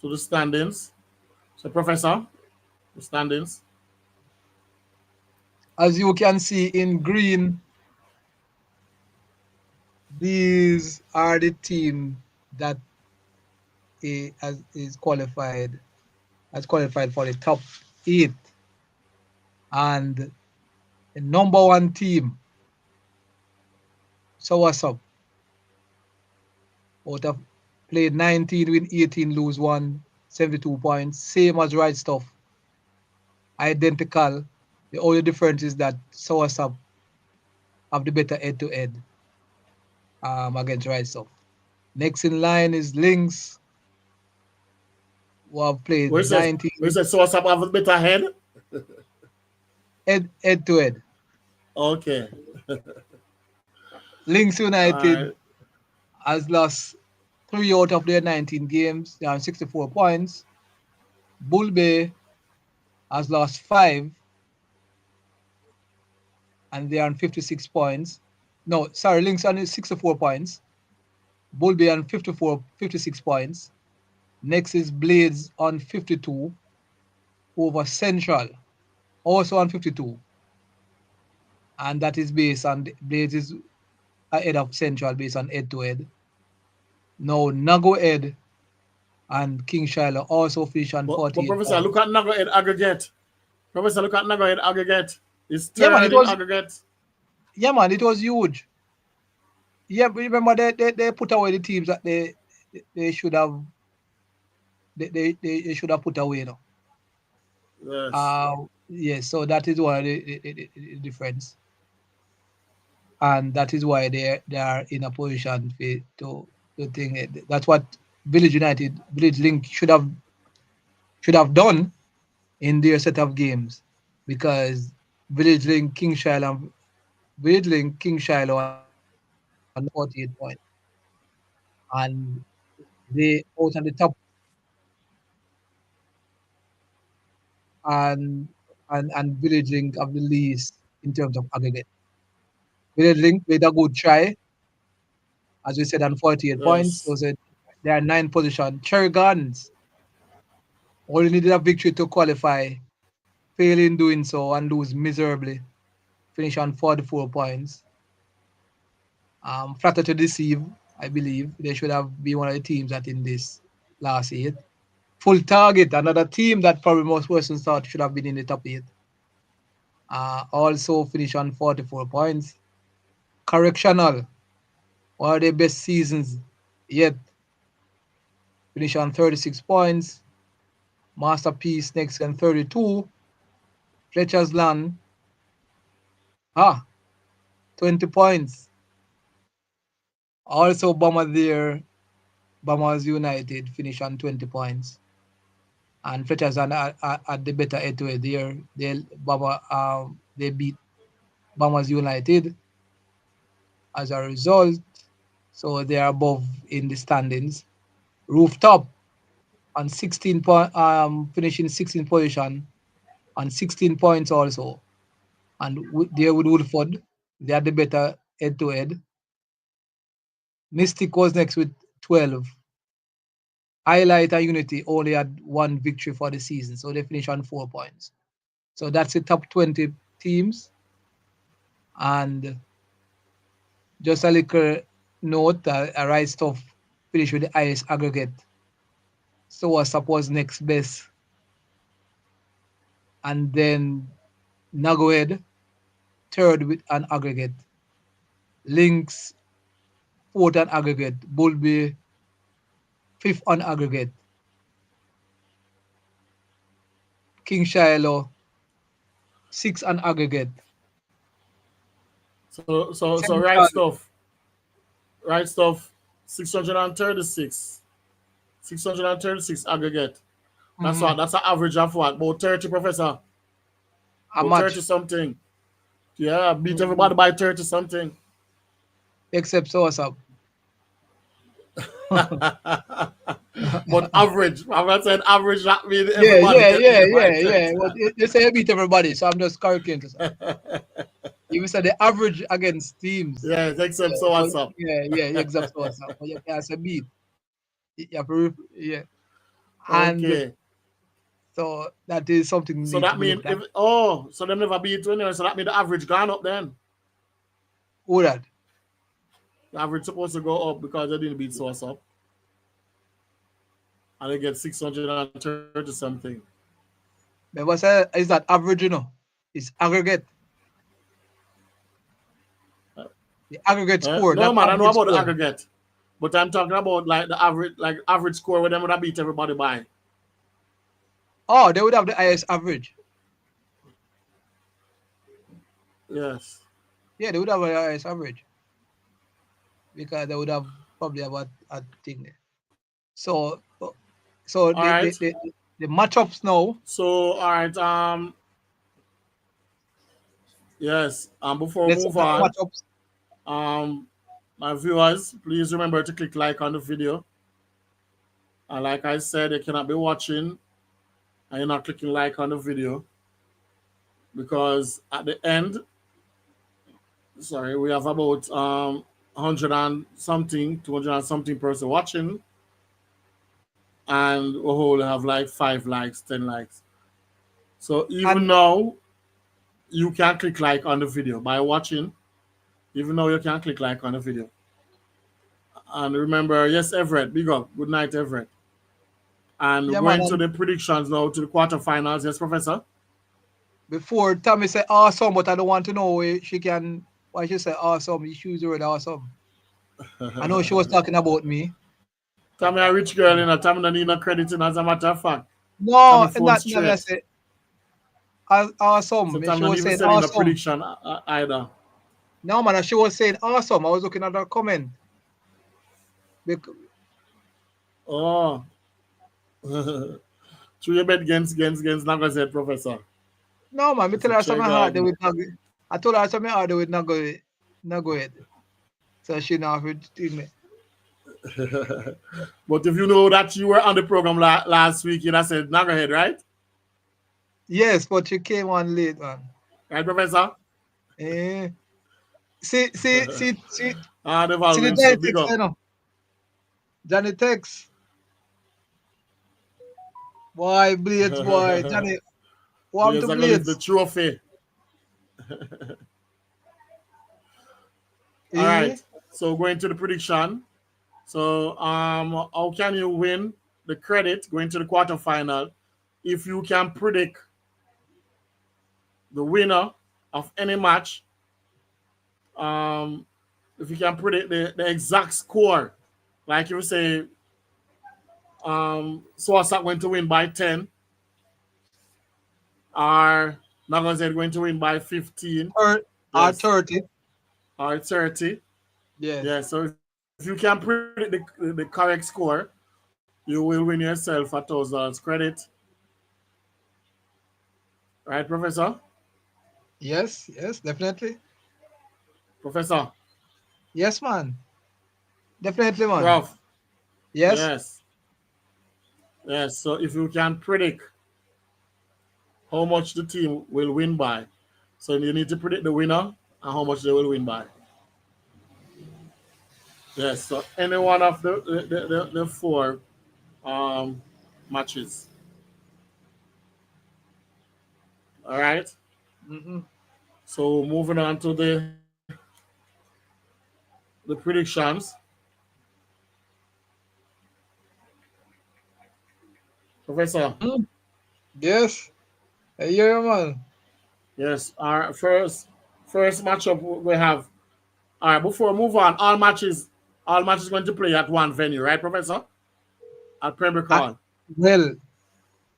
Speaker 1: to the standings. So, Professor, the standings.
Speaker 2: As you can see in green, these are the team that is qualified has qualified for the top eight, and the number one team. So what's up? Out of played 19, win 18, lose 1, 72 points. Same as Right Stuff. Identical. The only difference is that Soursop have the better head-to-head against Right Stuff. Next in line is Lynx, who have played
Speaker 1: Where says
Speaker 2: 19.
Speaker 1: where says so what's up have a better head?
Speaker 2: head to head.
Speaker 1: Okay.
Speaker 2: Links
Speaker 1: All
Speaker 2: United
Speaker 1: right.
Speaker 2: has lost 3 out of their 19 games. They are on 64 points. Bull Bay has lost 5 and they are on 56 points. No, sorry, Links on 64 points. Bull Bay on 56 points. Next is Blades on 52 over Central, also on 52. And that is based on Blades is ahead of Central based on head to head. Now Nago Head and King Shiloh also finish on
Speaker 1: But
Speaker 2: 48
Speaker 1: Professor, look
Speaker 2: points.
Speaker 1: at Nago Head aggregate. Professor, look at Nago Head aggregate. It's
Speaker 2: Yeah, man,
Speaker 1: third in aggregate.
Speaker 2: it was huge. Yeah, but remember they put away the teams that they should have they should have put away now.
Speaker 1: Yes.
Speaker 2: Yes, so that is one of the difference, and that is why they are in a position to think that's what Village Link should have done in their set of games, because Village Link King Shiloh on 48 points, and they out on the top, and and Village Link of the least in terms of aggregate. Village Link made a good try, as we said, on 48 points.
Speaker 1: Yes.
Speaker 2: So they are 9th position. Cherry Gardens only needed a victory to qualify, fail in doing so and lose miserably. Finish on 44 points. Flatter to deceive, I believe. They should have been one of the teams that in this last 8. Full Target, another team that probably most persons thought should have been in the top 8. Also finish on 44 points. Correctional, one of their best seasons yet, finish on 36 points. Masterpiece next on 32. Fletcher's Land, 20 points. Also Bombers United finish on 20 points. And Fletcher's Land at the better head to head there. They beat Bombers United as a result. So they are above in the standings. Rooftop on 16 point, finishing 16th position on 16 points also. And there with Woodford, they are the better head to head. Mystic was next with 12. Highlight and Unity only had 1 victory for the season, so they finished on 4 points. So that's the top 20 teams. And just a little note, a right stuff finished with the highest aggregate. So I suppose next best. And then Nagoed, third with an aggregate. Lynx, fourth on aggregate. Bulby, fifth on aggregate. King Shiloh, sixth on aggregate.
Speaker 1: So right
Speaker 2: Central,
Speaker 1: stuff. Right stuff. 636. 636 aggregate. That's
Speaker 2: mm-hmm,
Speaker 1: what. That's an average of what? About 30, Professor.
Speaker 2: a
Speaker 1: About 30
Speaker 2: match,
Speaker 1: something. Yeah, beat
Speaker 2: mm-hmm,
Speaker 1: everybody by 30 something.
Speaker 2: except Source.
Speaker 1: But average. I said average, that means
Speaker 2: Yeah,
Speaker 1: everybody
Speaker 2: yeah,
Speaker 1: get
Speaker 2: yeah,
Speaker 1: beat by
Speaker 2: yeah,
Speaker 1: 30.
Speaker 2: yeah. But they say I beat everybody, so I'm just correcting to say. You said the average against teams.
Speaker 1: Yes, except
Speaker 2: Yeah,
Speaker 1: so
Speaker 2: but
Speaker 1: what's up.
Speaker 2: yeah, except Source. But you can't say beat. You have to, yeah. And
Speaker 1: Okay.
Speaker 2: so that is something
Speaker 1: So
Speaker 2: need to
Speaker 1: that
Speaker 2: be
Speaker 1: mean
Speaker 2: looked at.
Speaker 1: if so them never beat 20, so that mean the average gone up then.
Speaker 2: Who that?
Speaker 1: The average supposed to go up because they didn't beat Source up. And they get 630 something.
Speaker 2: But what's that? Is that average, It's aggregate. The aggregate score,
Speaker 1: No
Speaker 2: not
Speaker 1: man, I know
Speaker 2: average
Speaker 1: about the
Speaker 2: score.
Speaker 1: aggregate. But I'm talking about like the average score where them would have beat everybody by.
Speaker 2: Oh, they would have the highest average.
Speaker 1: Yes.
Speaker 2: Yeah, they would have the highest average because they would have probably about a thing there. So, so
Speaker 1: All right.
Speaker 2: the matchups now.
Speaker 1: So all right, Yes. Before we
Speaker 2: Let's
Speaker 1: move
Speaker 2: look at the
Speaker 1: on,
Speaker 2: matchups.
Speaker 1: my viewers, please remember to click like on the video. And like I said, you cannot be watching and you're not clicking like on the video because at the end, sorry, we have about 100 and something, 200 and something person watching, and we only have like 5 likes, 10 likes. So even
Speaker 2: And
Speaker 1: now, you can click like on the video by watching. Even though you can click like on the video. And remember, yes, Everett, big up. Good night, Everett. And we're
Speaker 2: yeah, man.
Speaker 1: going to
Speaker 2: And
Speaker 1: the predictions now to the quarterfinals. Yes, Professor?
Speaker 2: before Tommy said awesome, but I don't want to know why she said awesome. You choose the word awesome. I know she was talking about me.
Speaker 1: Tommy, a rich girl, you know. Tommy don't need no credit, as a matter of fact. Tommy
Speaker 2: No,
Speaker 1: phone
Speaker 2: not I
Speaker 1: straight.
Speaker 2: said
Speaker 1: So
Speaker 2: awesome.
Speaker 1: Tommy
Speaker 2: She
Speaker 1: don't
Speaker 2: was
Speaker 1: even
Speaker 2: saying
Speaker 1: send in a
Speaker 2: awesome.
Speaker 1: prediction either.
Speaker 2: No, man, she was saying awesome. I was looking at her comment.
Speaker 1: Oh. Through your bed against Nagazet, Professor.
Speaker 2: No, man, me
Speaker 1: It's
Speaker 2: tell
Speaker 1: a
Speaker 2: her
Speaker 1: chair
Speaker 2: something hard. They
Speaker 1: garden.
Speaker 2: would not. I told her something hard. They would not go it. So she not with me.
Speaker 1: But if you know that you were on the program last week, you'd have said Nagahead, right?
Speaker 2: Yes, but she came on late, man.
Speaker 1: Right, Professor?
Speaker 2: Eh. See
Speaker 1: The
Speaker 2: the
Speaker 1: Valvin, so
Speaker 2: Johnny
Speaker 1: big
Speaker 2: text,
Speaker 1: up.
Speaker 2: you know. Johnny text. Boy, Blades, boy. Johnny, warm
Speaker 1: Blades
Speaker 2: to
Speaker 1: are gonna lift the
Speaker 2: Blades.
Speaker 1: trophy. All
Speaker 2: Eh?
Speaker 1: right. So going to the prediction. So how can you win the credit going to the quarterfinal if you can predict the winner of any match? If you can predict the exact score, like you say, Swasat going to win by 10, or Nagazet going to win by 15.
Speaker 2: Or
Speaker 1: Yes.
Speaker 2: 30.
Speaker 1: Or 30.
Speaker 2: Yes.
Speaker 1: Yeah, so if you can predict the correct score, you will win yourself $1,000 credit. Right, Professor?
Speaker 2: Yes, definitely.
Speaker 1: Professor?
Speaker 2: Yes, man. Definitely, man.
Speaker 1: Prof?
Speaker 2: Yes.
Speaker 1: Yes. Yes, so if you can predict how much the team will win by, so you need to predict the winner and how much they will win by. Yes, so any one of the 4 um, matches. All right.
Speaker 2: Mm-hmm.
Speaker 1: So moving on to the predictions. Professor.
Speaker 2: Mm. Yes. Hey, yeah, man.
Speaker 1: Yes. Our first matchup we have. All right. Before we move on, all matches going to play at one venue, right, Professor? At Pembroke
Speaker 2: I,
Speaker 1: Hall.
Speaker 2: well,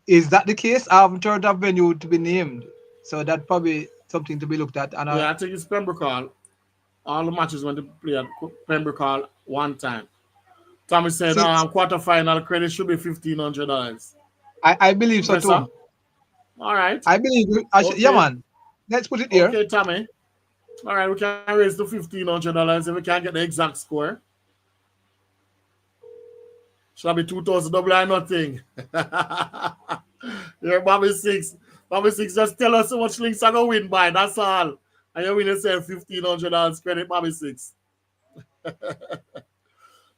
Speaker 2: is that the case? I haven't heard of venue to be named. So that probably something to be looked at. And
Speaker 1: Yeah, I think it's Pembroke Hall. All the matches going to play at Pembroke Hall one time. Tommy said
Speaker 2: see,
Speaker 1: quarterfinal credit should be $1,500.
Speaker 2: I believe so
Speaker 1: Professor?
Speaker 2: too.
Speaker 1: All right.
Speaker 2: I believe yeah,
Speaker 1: Okay.
Speaker 2: man. Let's put it here.
Speaker 1: Okay, Tommy. All right, we can raise to $1,500 if we can get the exact score. Shall be 2,000 double or nothing. You're Bobby Six. Bobby Six, just tell us how much links are going to win by. That's all. And you win yourself $1,500 credit, Bobby Six.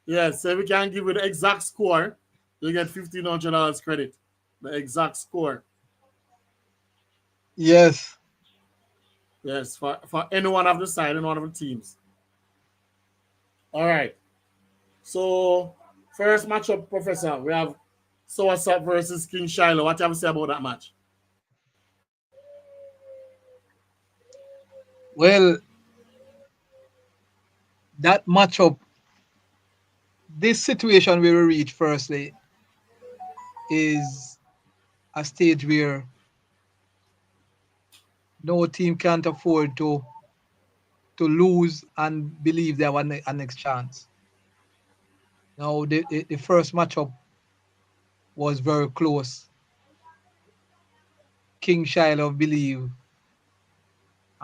Speaker 1: Yes, so if we can give you the exact score, you get $1,500 credit. The exact score.
Speaker 2: Yes.
Speaker 1: Yes, for any one of the side, any one of the teams. All right. So, first matchup, Professor, we have Soasap versus King Shiloh. What do you have to say about that match?
Speaker 2: Well, that matchup, this situation where we reach firstly is a stage where no team can't afford to lose and believe they have a next chance. Now, the first matchup was very close. King Shiloh believe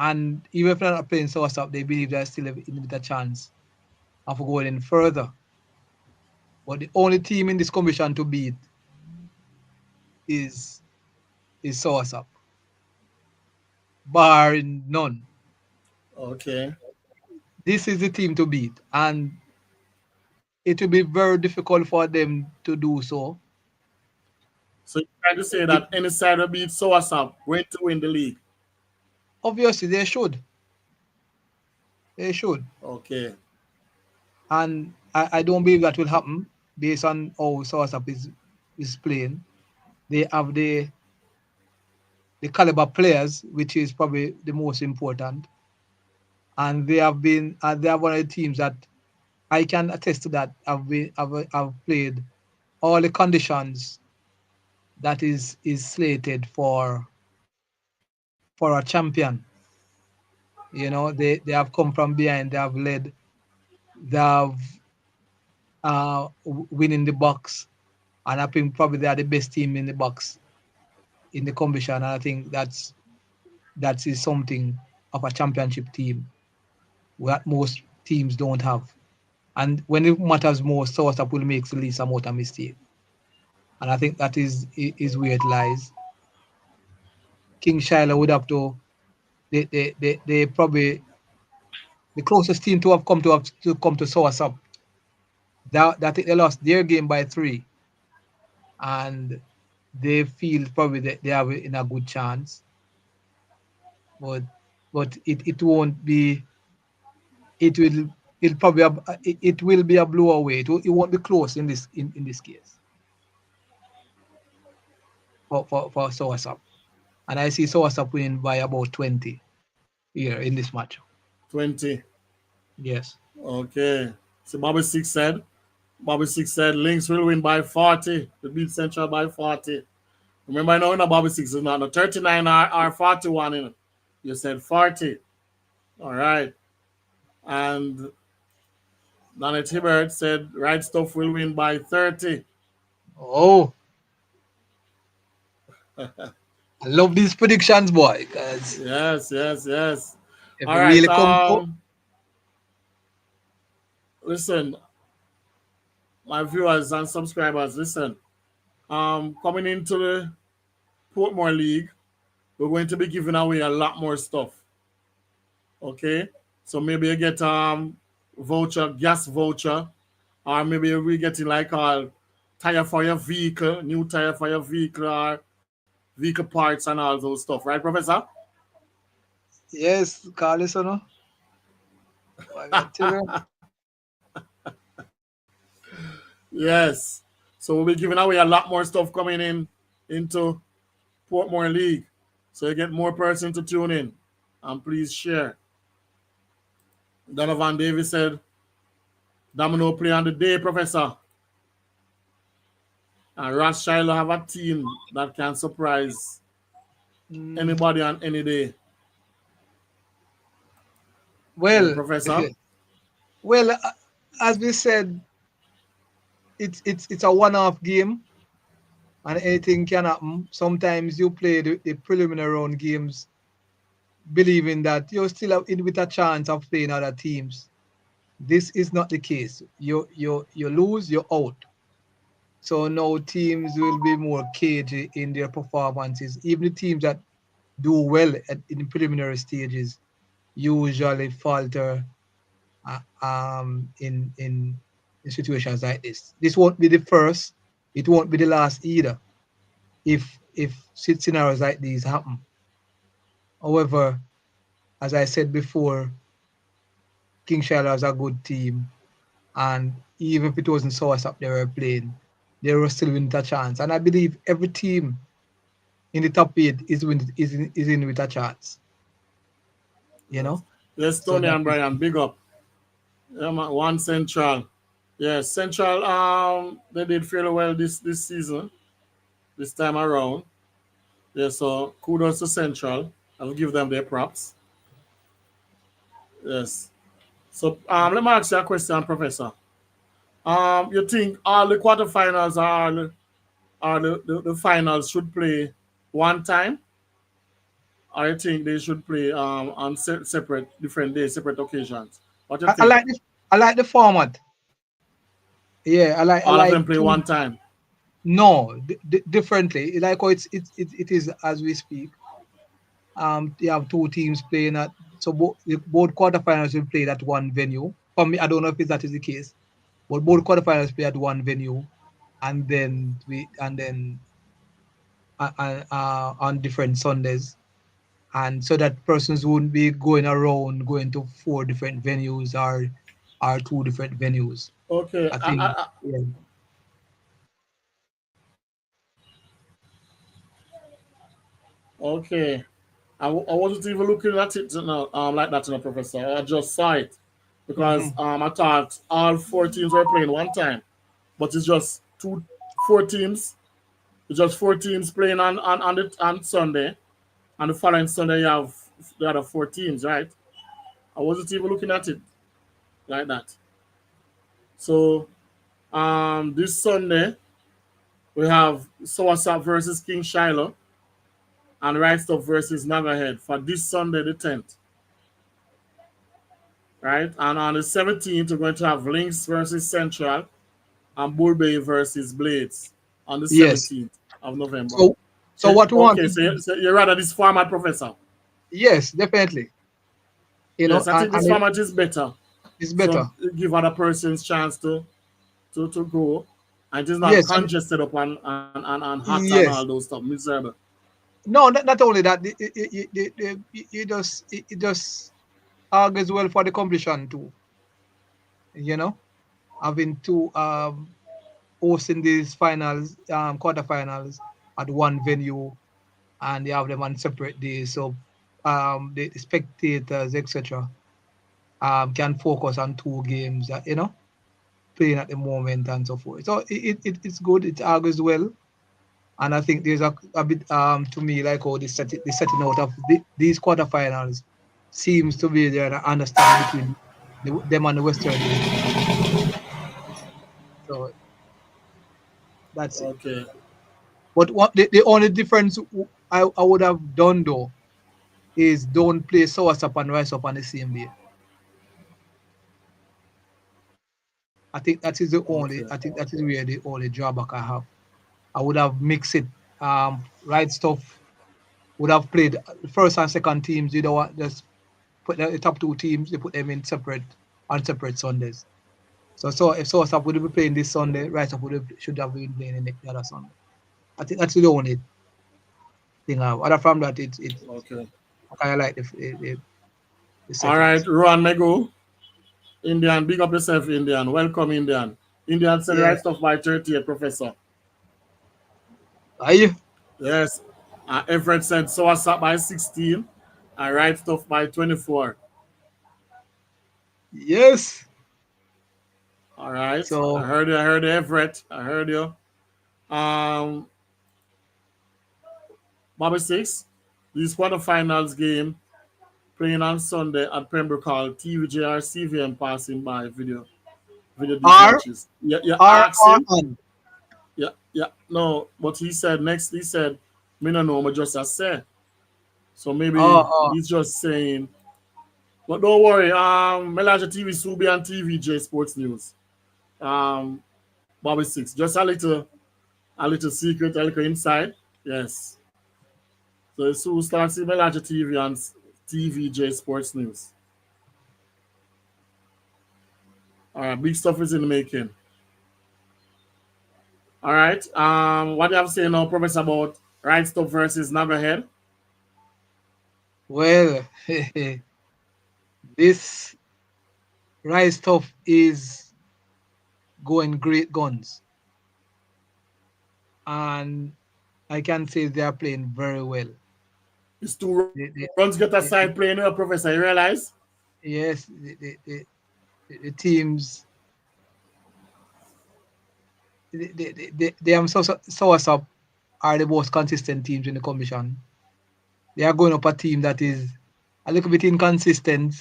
Speaker 2: And even if they're not playing so up, they believe they're still with a chance of going in further. But the only team in this competition to beat is Source Up, bar none.
Speaker 1: Okay.
Speaker 2: This is the team to beat, and it will be very difficult for them to do so.
Speaker 1: So you're trying to say
Speaker 2: It,
Speaker 1: that any side will beat Soasap going to win the league?
Speaker 2: obviously, they should. They should.
Speaker 1: Okay.
Speaker 2: And I don't believe that will happen based on how Source Up is playing. They have the caliber players, which is probably the most important. And they have one of the teams that I can attest to that have played all the conditions that is slated for a champion. You know, they have come from behind, they have led, they have winning the box, and I think probably they are the best team in the box in the competition. And I think that is something of a championship team that most teams don't have. And when it matters most, Sourceup will make the least amount of mistake. And I think that is where it lies. King Shiloh would have to they probably the closest team to come to Sourceup. That I think they lost their game by 3, and they feel probably that they have in a good chance. But it won't be. It will it will be a blow away. It won't be close in this case for Sourceup. And I see Sourceup winning by about 20 here in this match.
Speaker 1: 20.
Speaker 2: Yes.
Speaker 1: Okay. So Bobby Six said Lynx will win by 40. The beat Central by 40. Remember, I know in Bobby Six is not no 39 or 41 in it. You said 40. All right. And Donald Hibbert said Right Stuff will win by 30.
Speaker 2: Oh, I love these predictions, boy, because
Speaker 1: Yes.
Speaker 2: if it
Speaker 1: All right.
Speaker 2: really come to
Speaker 1: Listen, my viewers and subscribers, listen. Coming into the Portmore League, we're going to be giving away a lot more stuff. Okay? So maybe you get voucher, gas voucher, or maybe we getting like a tire for your vehicle, new tire for your vehicle, or vehicle parts and all those stuff, right, Professor?
Speaker 2: yes, Carlos, you know, I got you.
Speaker 1: Yes. So we'll be giving away a lot more stuff coming in into Portmore League. So you get more person to tune in. And please share. Donovan Davis said, Domino play on the day, Professor. And Ross Shiloh have a team that can surprise anybody on any day.
Speaker 2: Well,
Speaker 1: Professor?
Speaker 2: well, as we said, it's a one-off game, and anything can happen. Sometimes you play the preliminary round games, believing that you're still in with a chance of playing other teams. This is not the case. You lose, you're out. So now teams will be more cagey in their performances. Even the teams that do well in the preliminary stages usually falter in situations like this. This won't be the first. It won't be the last either. If scenarios like these happen. However, as I said before, King Shiloh is a good team, and even if it wasn't Source Up they were playing, they were still with a chance. And I believe every team in the top 8 is in with a chance. You know?
Speaker 1: Yes,
Speaker 2: So
Speaker 1: Tony
Speaker 2: that
Speaker 1: and
Speaker 2: is
Speaker 1: Brian, big up. Yeah, man, One Central. Yes, Central, they did fairly well this season, this time around. Yeah, so kudos to Central. I'll give them their props. Yes. So let me ask you a question, Professor. You think all the quarterfinals or the finals should play one time? I think they should play on separate, different days, separate occasions. What do you
Speaker 2: I
Speaker 1: think?
Speaker 2: like this. I like the format. Yeah, I
Speaker 1: All of
Speaker 2: like
Speaker 1: them play
Speaker 2: two.
Speaker 1: one time.
Speaker 2: No, differently. Like how it is as we speak. You have two teams playing at, so both quarterfinals will play at one venue. For me, I don't know if that is the case, but both quarterfinals play at one venue, and then on different Sundays, and so that persons wouldn't be going around going to four different venues or two different venues.
Speaker 1: Okay.
Speaker 2: I think, yeah.
Speaker 1: Okay. I wasn't even looking at it, like that, Professor. I just saw it because
Speaker 2: Mhm.
Speaker 1: I thought all four teams were playing one time, but it's just four teams. It's just four teams playing on Sunday, and the following Sunday you have the other four teams, right? I wasn't even looking at it like that. So this Sunday we have Somerset versus King Shiloh and Right Stuff versus Nagahead for this Sunday the 10th. Right? And on the 17th, we're going to have Lynx versus Central and Bull Bay versus Blades on the
Speaker 2: Yes.
Speaker 1: 17th of November.
Speaker 2: So
Speaker 1: So,
Speaker 2: what we want
Speaker 1: okay,
Speaker 2: to do,
Speaker 1: so you're rather this format, Professor?
Speaker 2: yes, definitely.
Speaker 1: Yes, I think this
Speaker 2: And
Speaker 1: format is better.
Speaker 2: it's
Speaker 1: So
Speaker 2: better.
Speaker 1: it give other persons chance to go. And it is not
Speaker 2: Yes, and
Speaker 1: congested up and hot and all
Speaker 2: yes.
Speaker 1: those stuff. Miserable.
Speaker 2: No, not only that, it just argues well for the competition too. You know, having two hosting these finals, quarterfinals at one venue, and they have them on separate days, so the spectators, etc., can focus on two games that playing at the moment and so forth. So it's good. It argues well. And I think there's a bit to me like how the setting out of these quarterfinals seems to be there an understanding between them and the Western Division. So that's it.
Speaker 1: Okay.
Speaker 2: But what the only difference I would have done though is don't play Source Up and Rise Up on the same day. I think that is the only.
Speaker 1: Okay.
Speaker 2: I think that is where the only drawback I have. I would have mixed it. Right Stuff would have played first and second teams. You know what? Just put the top two teams. They put them in separate on separate Sundays. So if Source Up would be playing this Sunday, Right Up should have been playing the other Sunday. I think that's the only thing. Other from that, it's
Speaker 1: Okay.
Speaker 2: I kind of like the
Speaker 1: All right,
Speaker 2: settings.
Speaker 1: Rohan Mego, Indian, big up yourself, Indian. Welcome, Indian. Indian said
Speaker 2: Yeah.
Speaker 1: right stuff by 38, Professor.
Speaker 2: Are you?
Speaker 1: Yes. Everett said so what's up by 16 and right stuff by 24.
Speaker 2: Yes.
Speaker 1: All right.
Speaker 2: So
Speaker 1: I heard you, Everett. I heard you. Um Bobby Six, this quarterfinals game playing on Sunday at Pembroke Hall, TVJR CVM passing by video these
Speaker 2: R
Speaker 1: matches. Yeah, you
Speaker 2: R
Speaker 1: ask
Speaker 2: R
Speaker 1: him.
Speaker 2: on.
Speaker 1: Yeah, yeah. No, but he said next he said, me no know, but just I say. So maybe
Speaker 2: Oh,
Speaker 1: he's just saying. But don't worry, Mellache TV Subi and TVJ Sports News. Um Bobby Six. Just a little secret, a little inside. Yes. So Sue starts in Mellache TV and TVJ Sports News. All right, big stuff is in the making. All right. What do you have to say now, Professor, about Right Stuff versus Nagahead?
Speaker 2: well, this Right Stuff is going great guns, and I can say they are playing very well.
Speaker 1: It's two
Speaker 2: The, the,
Speaker 1: runs get
Speaker 2: the,
Speaker 1: aside playing well, Professor. You realize?
Speaker 2: yes, the teams they am so up are the most consistent teams in the commission. They are going up a team that is a little bit inconsistent.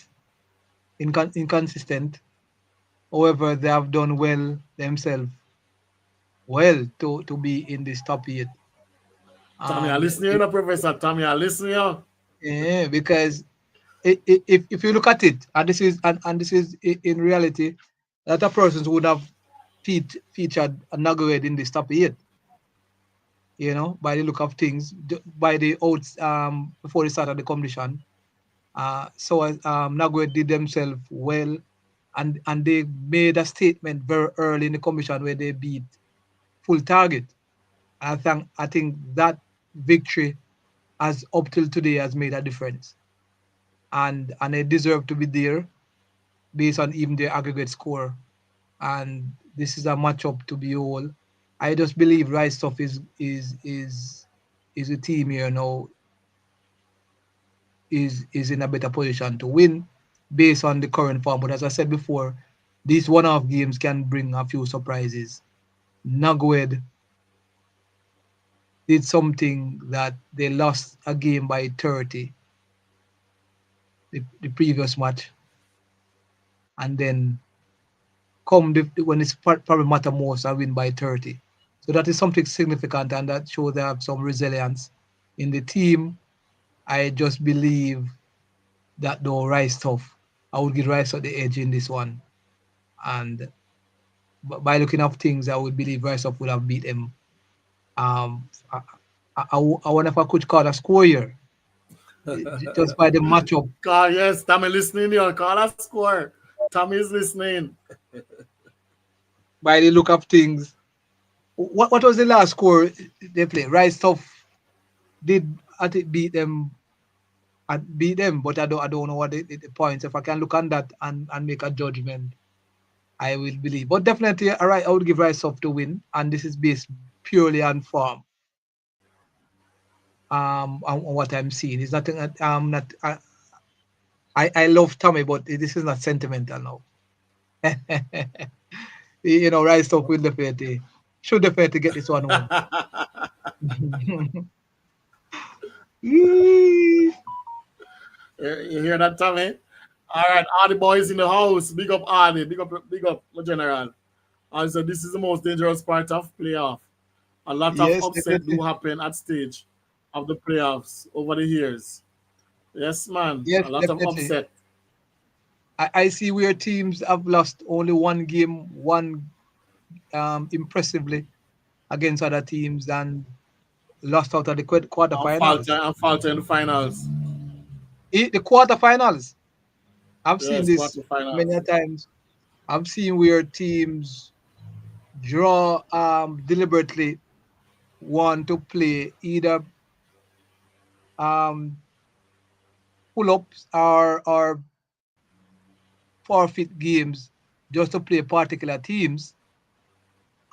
Speaker 2: However, they have done well themselves, well to be in this top eight.
Speaker 1: Tommy, I
Speaker 2: The,
Speaker 1: listen here,
Speaker 2: the,
Speaker 1: no, Professor. Tommy, I listen here.
Speaker 2: Yeah, because if you look at it, and this is in reality, a lot of persons would have featured a Nagoed in this top eight. You know, by the look of things, by the odds before the start of the competition. So Nagoed did themselves well, and they made a statement very early in the competition where they beat Full Target. I think that victory has up till today has made a difference, and they deserve to be there based on even their aggregate score. And this is a matchup to be all. I just believe Rice Stuff is a team here now is in a better position to win based on the current form. But as I said before, these one-off games can bring a few surprises. Nagwed did something that they lost a game by 30 the previous match, and then when it's probably matter most, I win by 30. So that is something significant, and that shows they have some resilience in the team. I just believe that though Rice tough, I would give Rice the edge in this one. And by looking at things, I would believe Rice would have beat them. I, I wonder if I could call a score here, just by the matchup.
Speaker 1: Call, yes, Tommy listening here. Call a score. Tommy is listening.
Speaker 2: By the look of things, what was the last score they played? Rice tough did I think beat them, but I don't know what the points. If I can look on that and make a judgment, I will believe. But definitely, all right, I would give Rice off to win, and this is based purely on form. On what I'm seeing, it's nothing. Not. I love Tommy, but this is not sentimental now. You know, Rice off will definitely should definitely get this one home.
Speaker 1: You hear that, Tommy? All right, all the boys in the house. Big up Arnie. Big up, my general. And so this is the most dangerous part of playoff. A lot of
Speaker 2: Yes,
Speaker 1: upset do
Speaker 2: definitely.
Speaker 1: happen at stage of the playoffs over the years. Yes, man.
Speaker 2: Yes,
Speaker 1: A lot of
Speaker 2: definitely.
Speaker 1: upset.
Speaker 2: I see where teams have lost only one game, one impressively against other teams, and lost out of the quarterfinals.
Speaker 1: And falter in the finals.
Speaker 2: The quarterfinals, I've seen
Speaker 1: Yes,
Speaker 2: this many
Speaker 1: quarterfinals.
Speaker 2: a times. I've seen where teams draw deliberately want to play either um, pull-ups or forfeit games just to play particular teams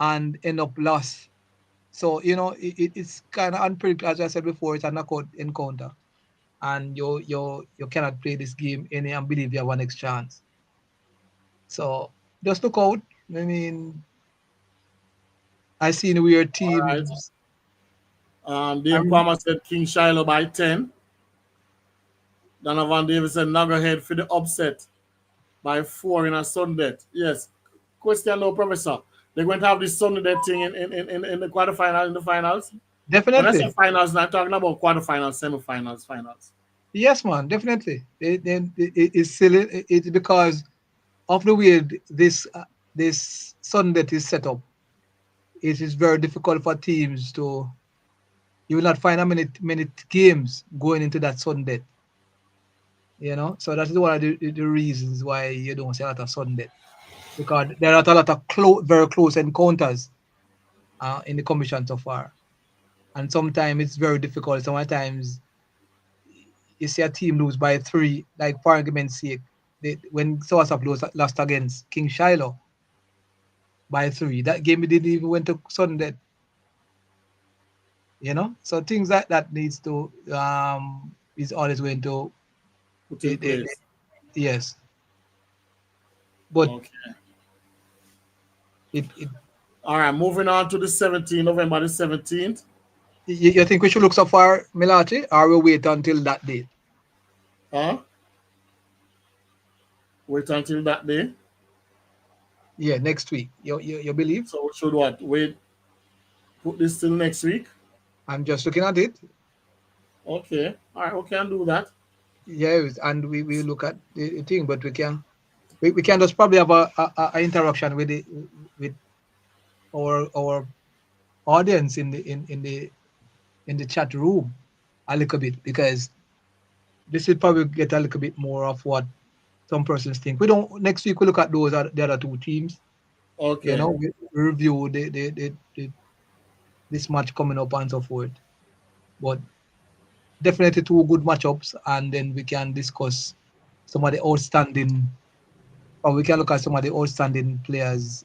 Speaker 2: and end up lost. So it's kind of unpredictable. As I said before, it's a knockout encounter, and you cannot play this game any and believe you have one next chance. So just look out. I mean, I seen weird
Speaker 1: All right.
Speaker 2: teams.
Speaker 1: Dave
Speaker 2: I'm
Speaker 1: Palmer said King Shiloh by 10. Donovan Davis said Nuggerhead for the upset by 4 in a Sunday. Yes. Question though, Professor. They're going to have this Sunday thing in the quarterfinal, in the finals. When I say
Speaker 2: definitely.
Speaker 1: finals, I'm talking about quarterfinals, semifinals, finals.
Speaker 2: Yes, man, definitely. It's silly. It's because of the way this Sunday is set up. It is very difficult for teams to. You will not find a many games going into that Sunday. So that is one of the reasons why you don't see a lot of Sunday, because there are a lot of very close encounters in the commission so far, and sometimes it's very difficult. Sometimes you see a team lose by 3, like for argument's sake, when Source lost against King Shiloh by 3, that game didn't even went to Sunday. So things like that needs to is always going to
Speaker 1: Put in
Speaker 2: it,
Speaker 1: place.
Speaker 2: yes, but
Speaker 1: Okay.
Speaker 2: it
Speaker 1: All right, moving on to the 17th, November the 17th.
Speaker 2: you think we should look so far, Mellache, or we wait until that date?
Speaker 1: Huh? Wait until that day.
Speaker 2: Yeah, next week. You believe?
Speaker 1: So we should what? Wait, put this till next week.
Speaker 2: I'm just looking at it.
Speaker 1: Okay. All right. We can do that.
Speaker 2: Yes, and we look at the thing, but we can just probably have a interaction with with our audience in the chat room a little bit, because this will probably get a little bit more of what some persons think. We don't next week we look at those the other two teams. You
Speaker 1: Okay.
Speaker 2: know, we review this match coming up and so forth. But definitely two good matchups, and then we can discuss some of the outstanding, or we can look at some of the outstanding players,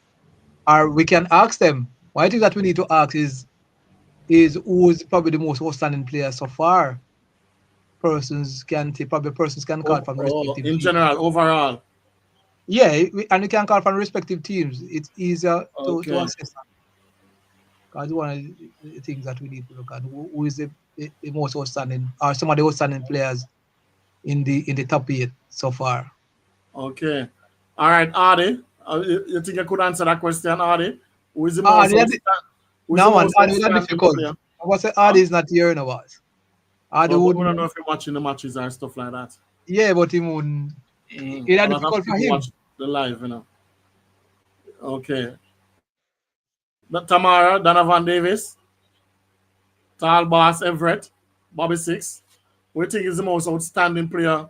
Speaker 2: or we can ask them. One thing that we need to ask is who is probably the most outstanding player so far. Persons can probably persons can call from respective
Speaker 1: In
Speaker 2: teams.
Speaker 1: general, overall.
Speaker 2: Yeah, and we can call from respective teams. It's easier to
Speaker 1: Okay.
Speaker 2: assess that. Because one of the things that we need to look at, who is the most outstanding, or some of the outstanding players in the top 8 so far.
Speaker 1: Okay. All right, Adi. You think I could answer that question, Adi? Who is the
Speaker 2: Ah,
Speaker 1: most outstanding? Who is the
Speaker 2: no man,
Speaker 1: most
Speaker 2: Adi is not
Speaker 1: outstanding
Speaker 2: difficult.
Speaker 1: player?
Speaker 2: I was say
Speaker 1: Huh?
Speaker 2: Adi is not here now, boss. Adi
Speaker 1: But we
Speaker 2: wouldn't.
Speaker 1: don't know if you're watching the matches or stuff like that.
Speaker 2: Yeah, but he wouldn't. It's
Speaker 1: A
Speaker 2: not
Speaker 1: lot of
Speaker 2: difficult for
Speaker 1: people
Speaker 2: him.
Speaker 1: watch the live, Okay. Tamara, Donovan Davis, Tal Bass Everett, Bobby Six. We think is the most outstanding player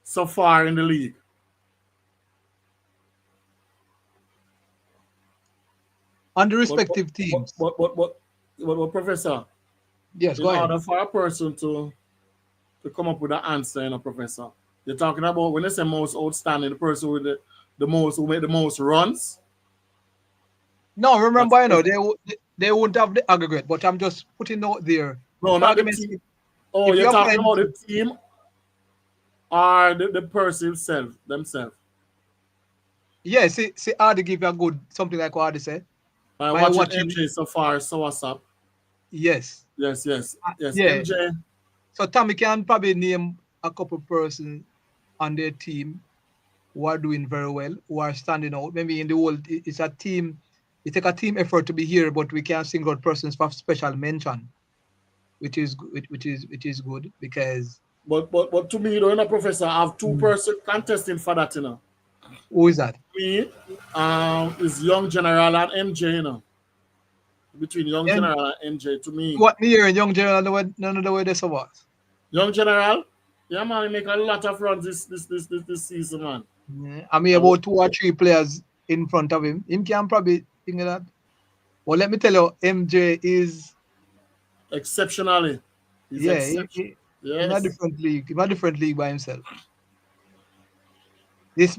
Speaker 1: so far in the league.
Speaker 2: On the
Speaker 1: But
Speaker 2: respective teams.
Speaker 1: Professor,
Speaker 2: Yes,
Speaker 1: in
Speaker 2: go ahead.
Speaker 1: order for a person to come up with an answer, Professor, you're talking about when they say most outstanding, the person with the most who made the most runs.
Speaker 2: No,
Speaker 1: That's
Speaker 2: remember,
Speaker 1: the
Speaker 2: they won't have the aggregate, but I'm just putting out there.
Speaker 1: no,
Speaker 2: For
Speaker 1: not the
Speaker 2: argument's
Speaker 1: team.
Speaker 2: sake,
Speaker 1: Oh,
Speaker 2: if
Speaker 1: you're
Speaker 2: you're
Speaker 1: talking
Speaker 2: applying,
Speaker 1: about the team or the person himself, themselves.
Speaker 2: yeah, see, Adi give you a good something like what Adi said
Speaker 1: By
Speaker 2: by
Speaker 1: watching
Speaker 2: watching.
Speaker 1: MJ so far, so what's up?
Speaker 2: Yes,
Speaker 1: Yes, yes, yes.
Speaker 2: yeah.
Speaker 1: MJ.
Speaker 2: So Tommy can probably name a couple persons on their team who are doing very well, who are standing out. Maybe in the world, it's a team. It take a team effort to be here, but we can single out persons for special mention, which is good because
Speaker 1: But to me, Professor, I have two
Speaker 2: mm,
Speaker 1: person contesting for that,
Speaker 2: who is that?
Speaker 1: Me, is Young General and MJ, Between Young
Speaker 2: And
Speaker 1: General and MJ, to me.
Speaker 2: what me here in Young General, none of the way this was.
Speaker 1: Young General, yeah, man, he make a lot of runs this season, man.
Speaker 2: Yeah. I mean, about two or three players in front of him. Him can probably think of that. Well, let me tell you, MJ is
Speaker 1: Exceptionally. He's
Speaker 2: yeah,
Speaker 1: exceptional.
Speaker 2: in a
Speaker 1: Yes.
Speaker 2: different league, in a different league by himself. This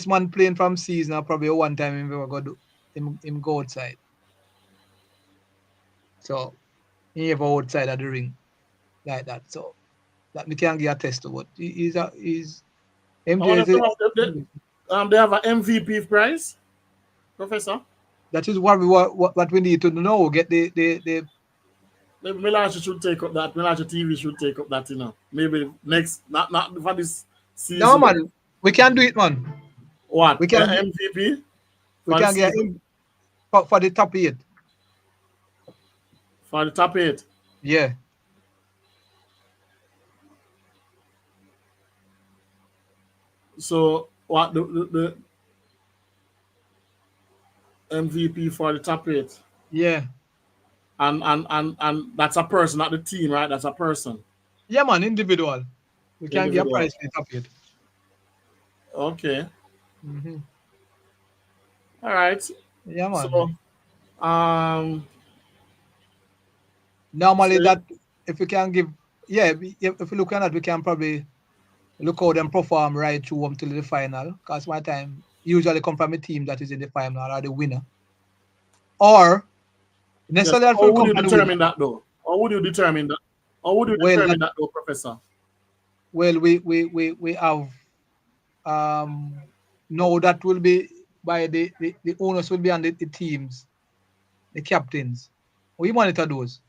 Speaker 2: man playing from season, probably one time him ever go do him go outside. So he ever outside of the ring like that. So that me can give a test to, but he's
Speaker 1: I
Speaker 2: MJ
Speaker 1: want
Speaker 2: is
Speaker 1: to come up with they have an MVP prize, Professor.
Speaker 2: that is what we need to know. Get the
Speaker 1: Maybe Mellache should take up that. Mellache TV should take up that, Maybe next, not for this
Speaker 2: no
Speaker 1: season.
Speaker 2: man. We can do it, man.
Speaker 1: What?
Speaker 2: We can
Speaker 1: MVP
Speaker 2: we
Speaker 1: for the
Speaker 2: can get
Speaker 1: season?
Speaker 2: him for the top 8.
Speaker 1: For the top 8.
Speaker 2: Yeah.
Speaker 1: So, what the MVP for the top 8?
Speaker 2: Yeah.
Speaker 1: And that's a person, not the team, right? That's a person.
Speaker 2: Yeah, man, individual. We can get a
Speaker 1: Individual.
Speaker 2: prize for the top 8.
Speaker 1: Okay.
Speaker 2: Mm-hmm.
Speaker 1: All right.
Speaker 2: Yeah, man.
Speaker 1: So,
Speaker 2: Normally
Speaker 1: so
Speaker 2: that if we can give if we look at that, we can probably look how them perform right through until the final. Because my time usually come from a team that is in the final or the winner. Or
Speaker 1: yes.
Speaker 2: necessarily
Speaker 1: How
Speaker 2: will
Speaker 1: would
Speaker 2: come
Speaker 1: you
Speaker 2: from the winner.
Speaker 1: determine that though? How would you determine that? How would you
Speaker 2: Well
Speaker 1: determine that though, Professor?
Speaker 2: well we have no, that will be by the owners will be on the teams, the captains. We monitor those.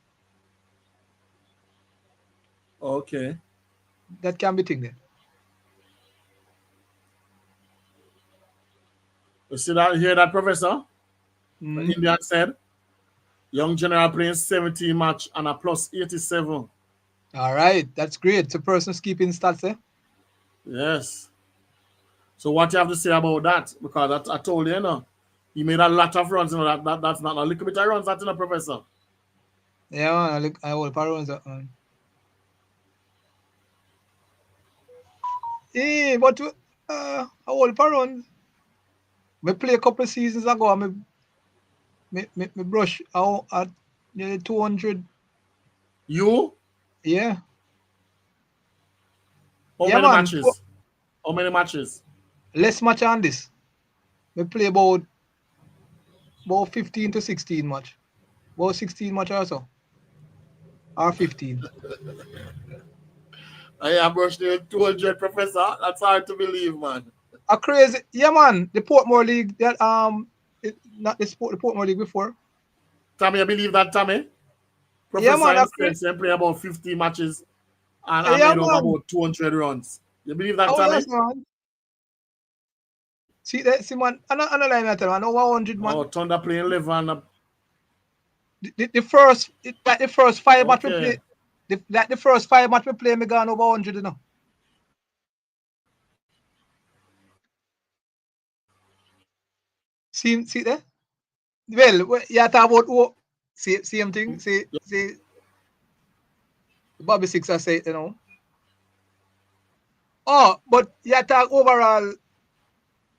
Speaker 1: Okay.
Speaker 2: That can be thing there.
Speaker 1: You see that? Hear that, Professor? The
Speaker 2: Mm.
Speaker 1: Indian said, Young General playing 17 match and a plus 87.
Speaker 2: All right, that's great. So person's keeping stats, eh?
Speaker 1: Yes. So what you have to say about that? Because I told you, you know, he made a lot of runs. You know, that's not a little bit of runs. That's in a professor.
Speaker 2: Yeah, man, I look. I will runs that one. Eh, but I will runs. Me play a couple of seasons ago. Me brush out at nearly 200.
Speaker 1: You?
Speaker 2: Yeah,
Speaker 1: How
Speaker 2: yeah,
Speaker 1: many
Speaker 2: man.
Speaker 1: matches? How many matches?
Speaker 2: Less match on this. Me play about 15 to 16 match. About 16 match or so. Or 15.
Speaker 1: I have brushed the 200 professor. That's hard to believe, man.
Speaker 2: A crazy, yeah, man. The Portmore League that not the Portmore League before.
Speaker 1: Tommy, I believe that, Tommy?
Speaker 2: Yeah,
Speaker 1: Professor
Speaker 2: man. A
Speaker 1: himself
Speaker 2: crazy,
Speaker 1: said play about 50 matches and I
Speaker 2: yeah,
Speaker 1: made over
Speaker 2: man.
Speaker 1: about 200 runs. You believe that,
Speaker 2: Oh
Speaker 1: Tommy?
Speaker 2: yes, man. See that, see, man. I know line I 100, man.
Speaker 1: Oh, Thunder playing 11.
Speaker 2: The first, like the first five match we
Speaker 1: Okay.
Speaker 2: play, the first five match we play, me gone over 100, you know. See there. Well, yeah, talk about same thing. See, Bobby Six I say, you know. Oh, but you talk overall.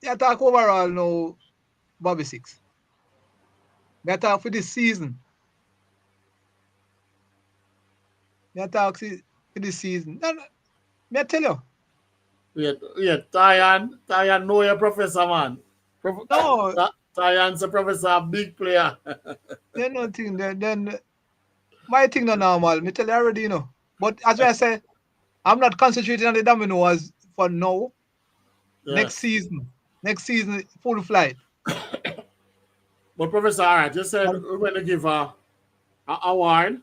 Speaker 2: You talk overall now, Bobby Six. You talk for this season. You talk for this season. No, me I tell you.
Speaker 1: Tyan know your professor, man.
Speaker 2: No,
Speaker 1: Tyan's a professor, a big player.
Speaker 2: there's nothing. Then my thing not normal. Me tell you already, you know. But as I say, I'm not concentrating on the domino as for now.
Speaker 1: Yes.
Speaker 2: Next season, full flight.
Speaker 1: But Professor, all right, you said we're going to give a award,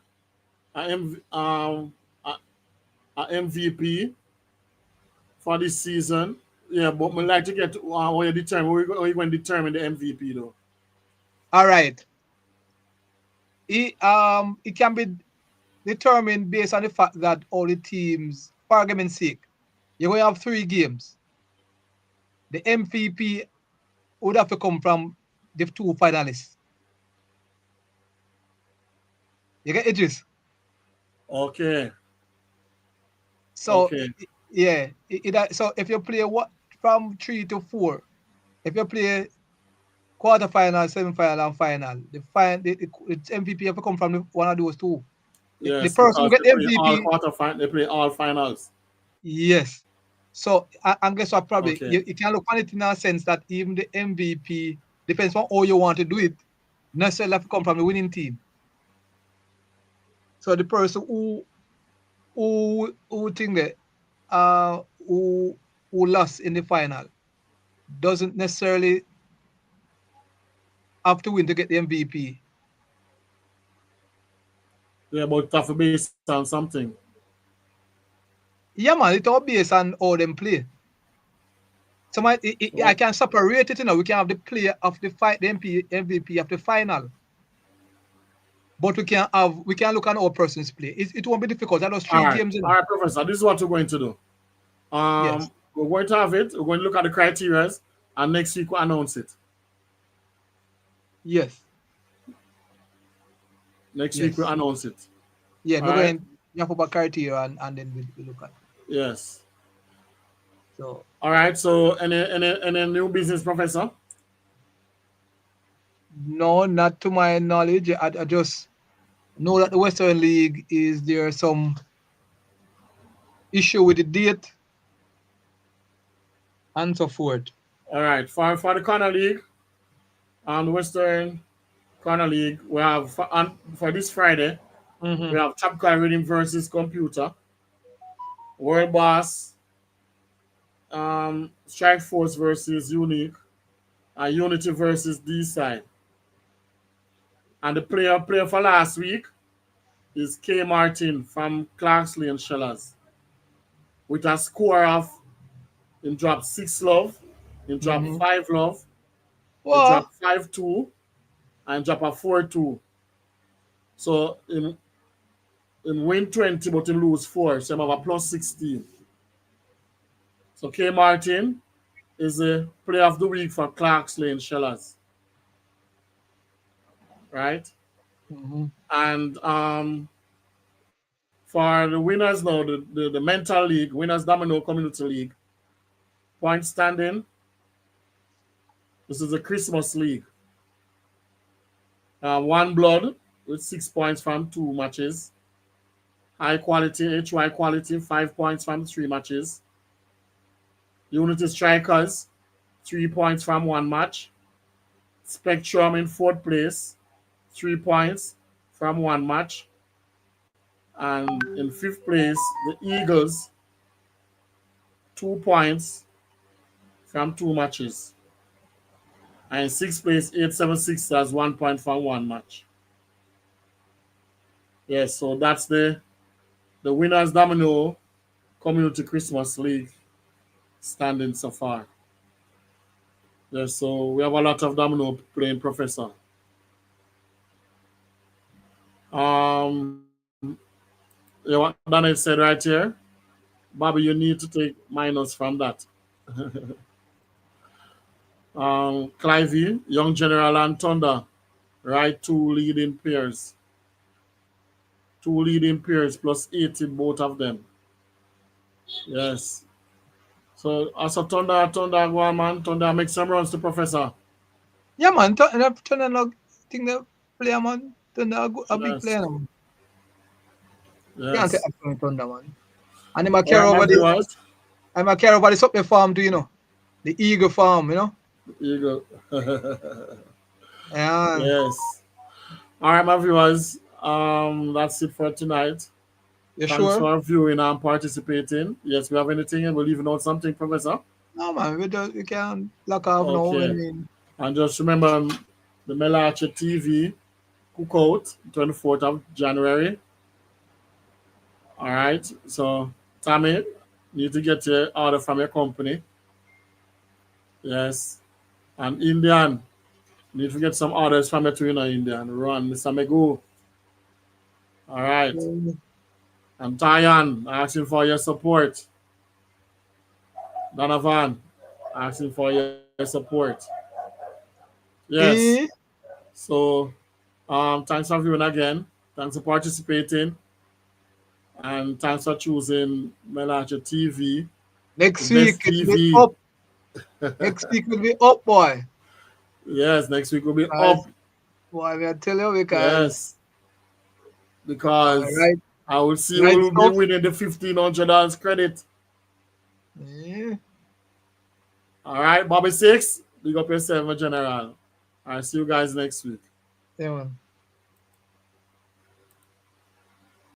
Speaker 1: a, M, a, a MVP for this season. Yeah, but we'd like to get how you determine, how you going to determine the MVP, though.
Speaker 2: All right. It can be determined based on the fact that all the teams, for argument's sake, you're going to have 3 games. The MVP would have to come from the 2 finalists. You get it?
Speaker 1: Okay.
Speaker 2: So
Speaker 1: Okay.
Speaker 2: yeah, so if you play what from 3 to 4, if you play quarterfinal, semi-final, and final, the MVP have to come from one of those 2. The
Speaker 1: Yes,
Speaker 2: person who
Speaker 1: because
Speaker 2: get
Speaker 1: they
Speaker 2: the
Speaker 1: play all
Speaker 2: MVP,
Speaker 1: they play all finals.
Speaker 2: yes. So and guess what? Probably
Speaker 1: Okay.
Speaker 2: you can look on it in a sense that even the MVP depends on how you want to do it. Necessarily have to come from the winning team. So the person who think that who lost in the final doesn't necessarily have to win to get the MVP.
Speaker 1: Yeah, but it have to be based on something.
Speaker 2: Yeah, man, it's all based on how them play. So I can separate it, you know. We can have the player of the fight, the MVP of the final. But we can look at our person's play. It won't be difficult. That was 3 games, you
Speaker 1: All
Speaker 2: know.
Speaker 1: right, Professor. This is what we're going to do.
Speaker 2: Yes.
Speaker 1: We're going to have it. We're going to look at the criteria, and next week we'll announce it.
Speaker 2: Yes.
Speaker 1: Next week we'll
Speaker 2: Yes.
Speaker 1: announce it.
Speaker 2: Yeah,
Speaker 1: All
Speaker 2: we're
Speaker 1: right.
Speaker 2: going to have about criteria and then we look at it.
Speaker 1: Yes.
Speaker 2: So
Speaker 1: All right. So any new business, Professor?
Speaker 2: no, not to my knowledge. I just know that the Western League is there some issue with the date and so forth.
Speaker 1: All right. For the Corner League, the Western Corner League, we have for this Friday, we have Top Guy Reading versus Computer, World Boss, Strike Force versus Unique, and Unity versus D-Side. And the player for last week is K. Martin from Clarksley and Shellers with a score of in drop 6 love, in drop 5 love, in
Speaker 2: Well,
Speaker 1: drop 5-2, and drop a 4-2. So in win 20, but in lose 4. So I have a plus 16. So K Martin is the player of the week for Clark's Lane Shellers. Right?
Speaker 2: Mm-hmm.
Speaker 1: And for the winners now, the mental league, winners domino community league, point standing. This is the Christmas league. One blood with 6 points from 2 matches. High quality, HY quality, 5 points from 3 matches. Unity strikers, 3 points from 1 match. Spectrum in 4th place, 3 points from 1 match. And in 5th place, the Eagles, 2 points from 2 matches. And in 6th place, 876 has 1 point from 1 match. Yes, so that's the Winners Domino Community Christmas League standing so far. Yes, so we have a lot of domino playing, Professor. Yeah, what Daniel said right here. Bobby, you need to take minus from that. Clivey, Young General and Thunder, right? 2 leading pairs. 2 leading pairs plus 80, both of them. Yes. So as a Thunder, go on, man. Thunder make some runs to Professor.
Speaker 2: Yeah, man. Thunder, think the player, man. Thunder, a big
Speaker 1: Yes.
Speaker 2: player, man. Can't take
Speaker 1: Yes.
Speaker 2: action with Thunder, man. And I'm a
Speaker 1: All
Speaker 2: care
Speaker 1: right, my
Speaker 2: over the.
Speaker 1: viewers.
Speaker 2: I'm a care over the supply farm too, you know. The Eagle farm, you know.
Speaker 1: Here you go.
Speaker 2: Yeah.
Speaker 1: Yes. All right, my viewers. That's it for tonight.
Speaker 2: You
Speaker 1: Thanks
Speaker 2: sure?
Speaker 1: for viewing and participating. Yes, we have anything and we're leaving out something, Professor?
Speaker 2: No, man. We can lock off now. I
Speaker 1: Okay.
Speaker 2: mean,
Speaker 1: And just remember the Mellache TV cookout, 24th of January. All right. So, Tammy, need to get your order from your company. Yes. And Indian, need to get some orders from your twin Indian. Run, Mr. Megu. All right. And Tayan, asking for your support. Donovan, asking for your support. Yes. So, thanks for viewing again. Thanks for participating. And thanks for choosing Mellache TV.
Speaker 2: next
Speaker 1: The
Speaker 2: week
Speaker 1: best
Speaker 2: it will be
Speaker 1: TV.
Speaker 2: up. Next week will be up, boy.
Speaker 1: Yes, next week will be
Speaker 2: Guys,
Speaker 1: up.
Speaker 2: boy, I tell you
Speaker 1: Yes. Because
Speaker 2: right,
Speaker 1: I will see
Speaker 2: right
Speaker 1: who will be
Speaker 2: stuff.
Speaker 1: winning the $1,500 credit.
Speaker 2: Yeah.
Speaker 1: All right, Bobby 6, big up yourself, General. All right, see you guys next week.
Speaker 2: Yeah, man.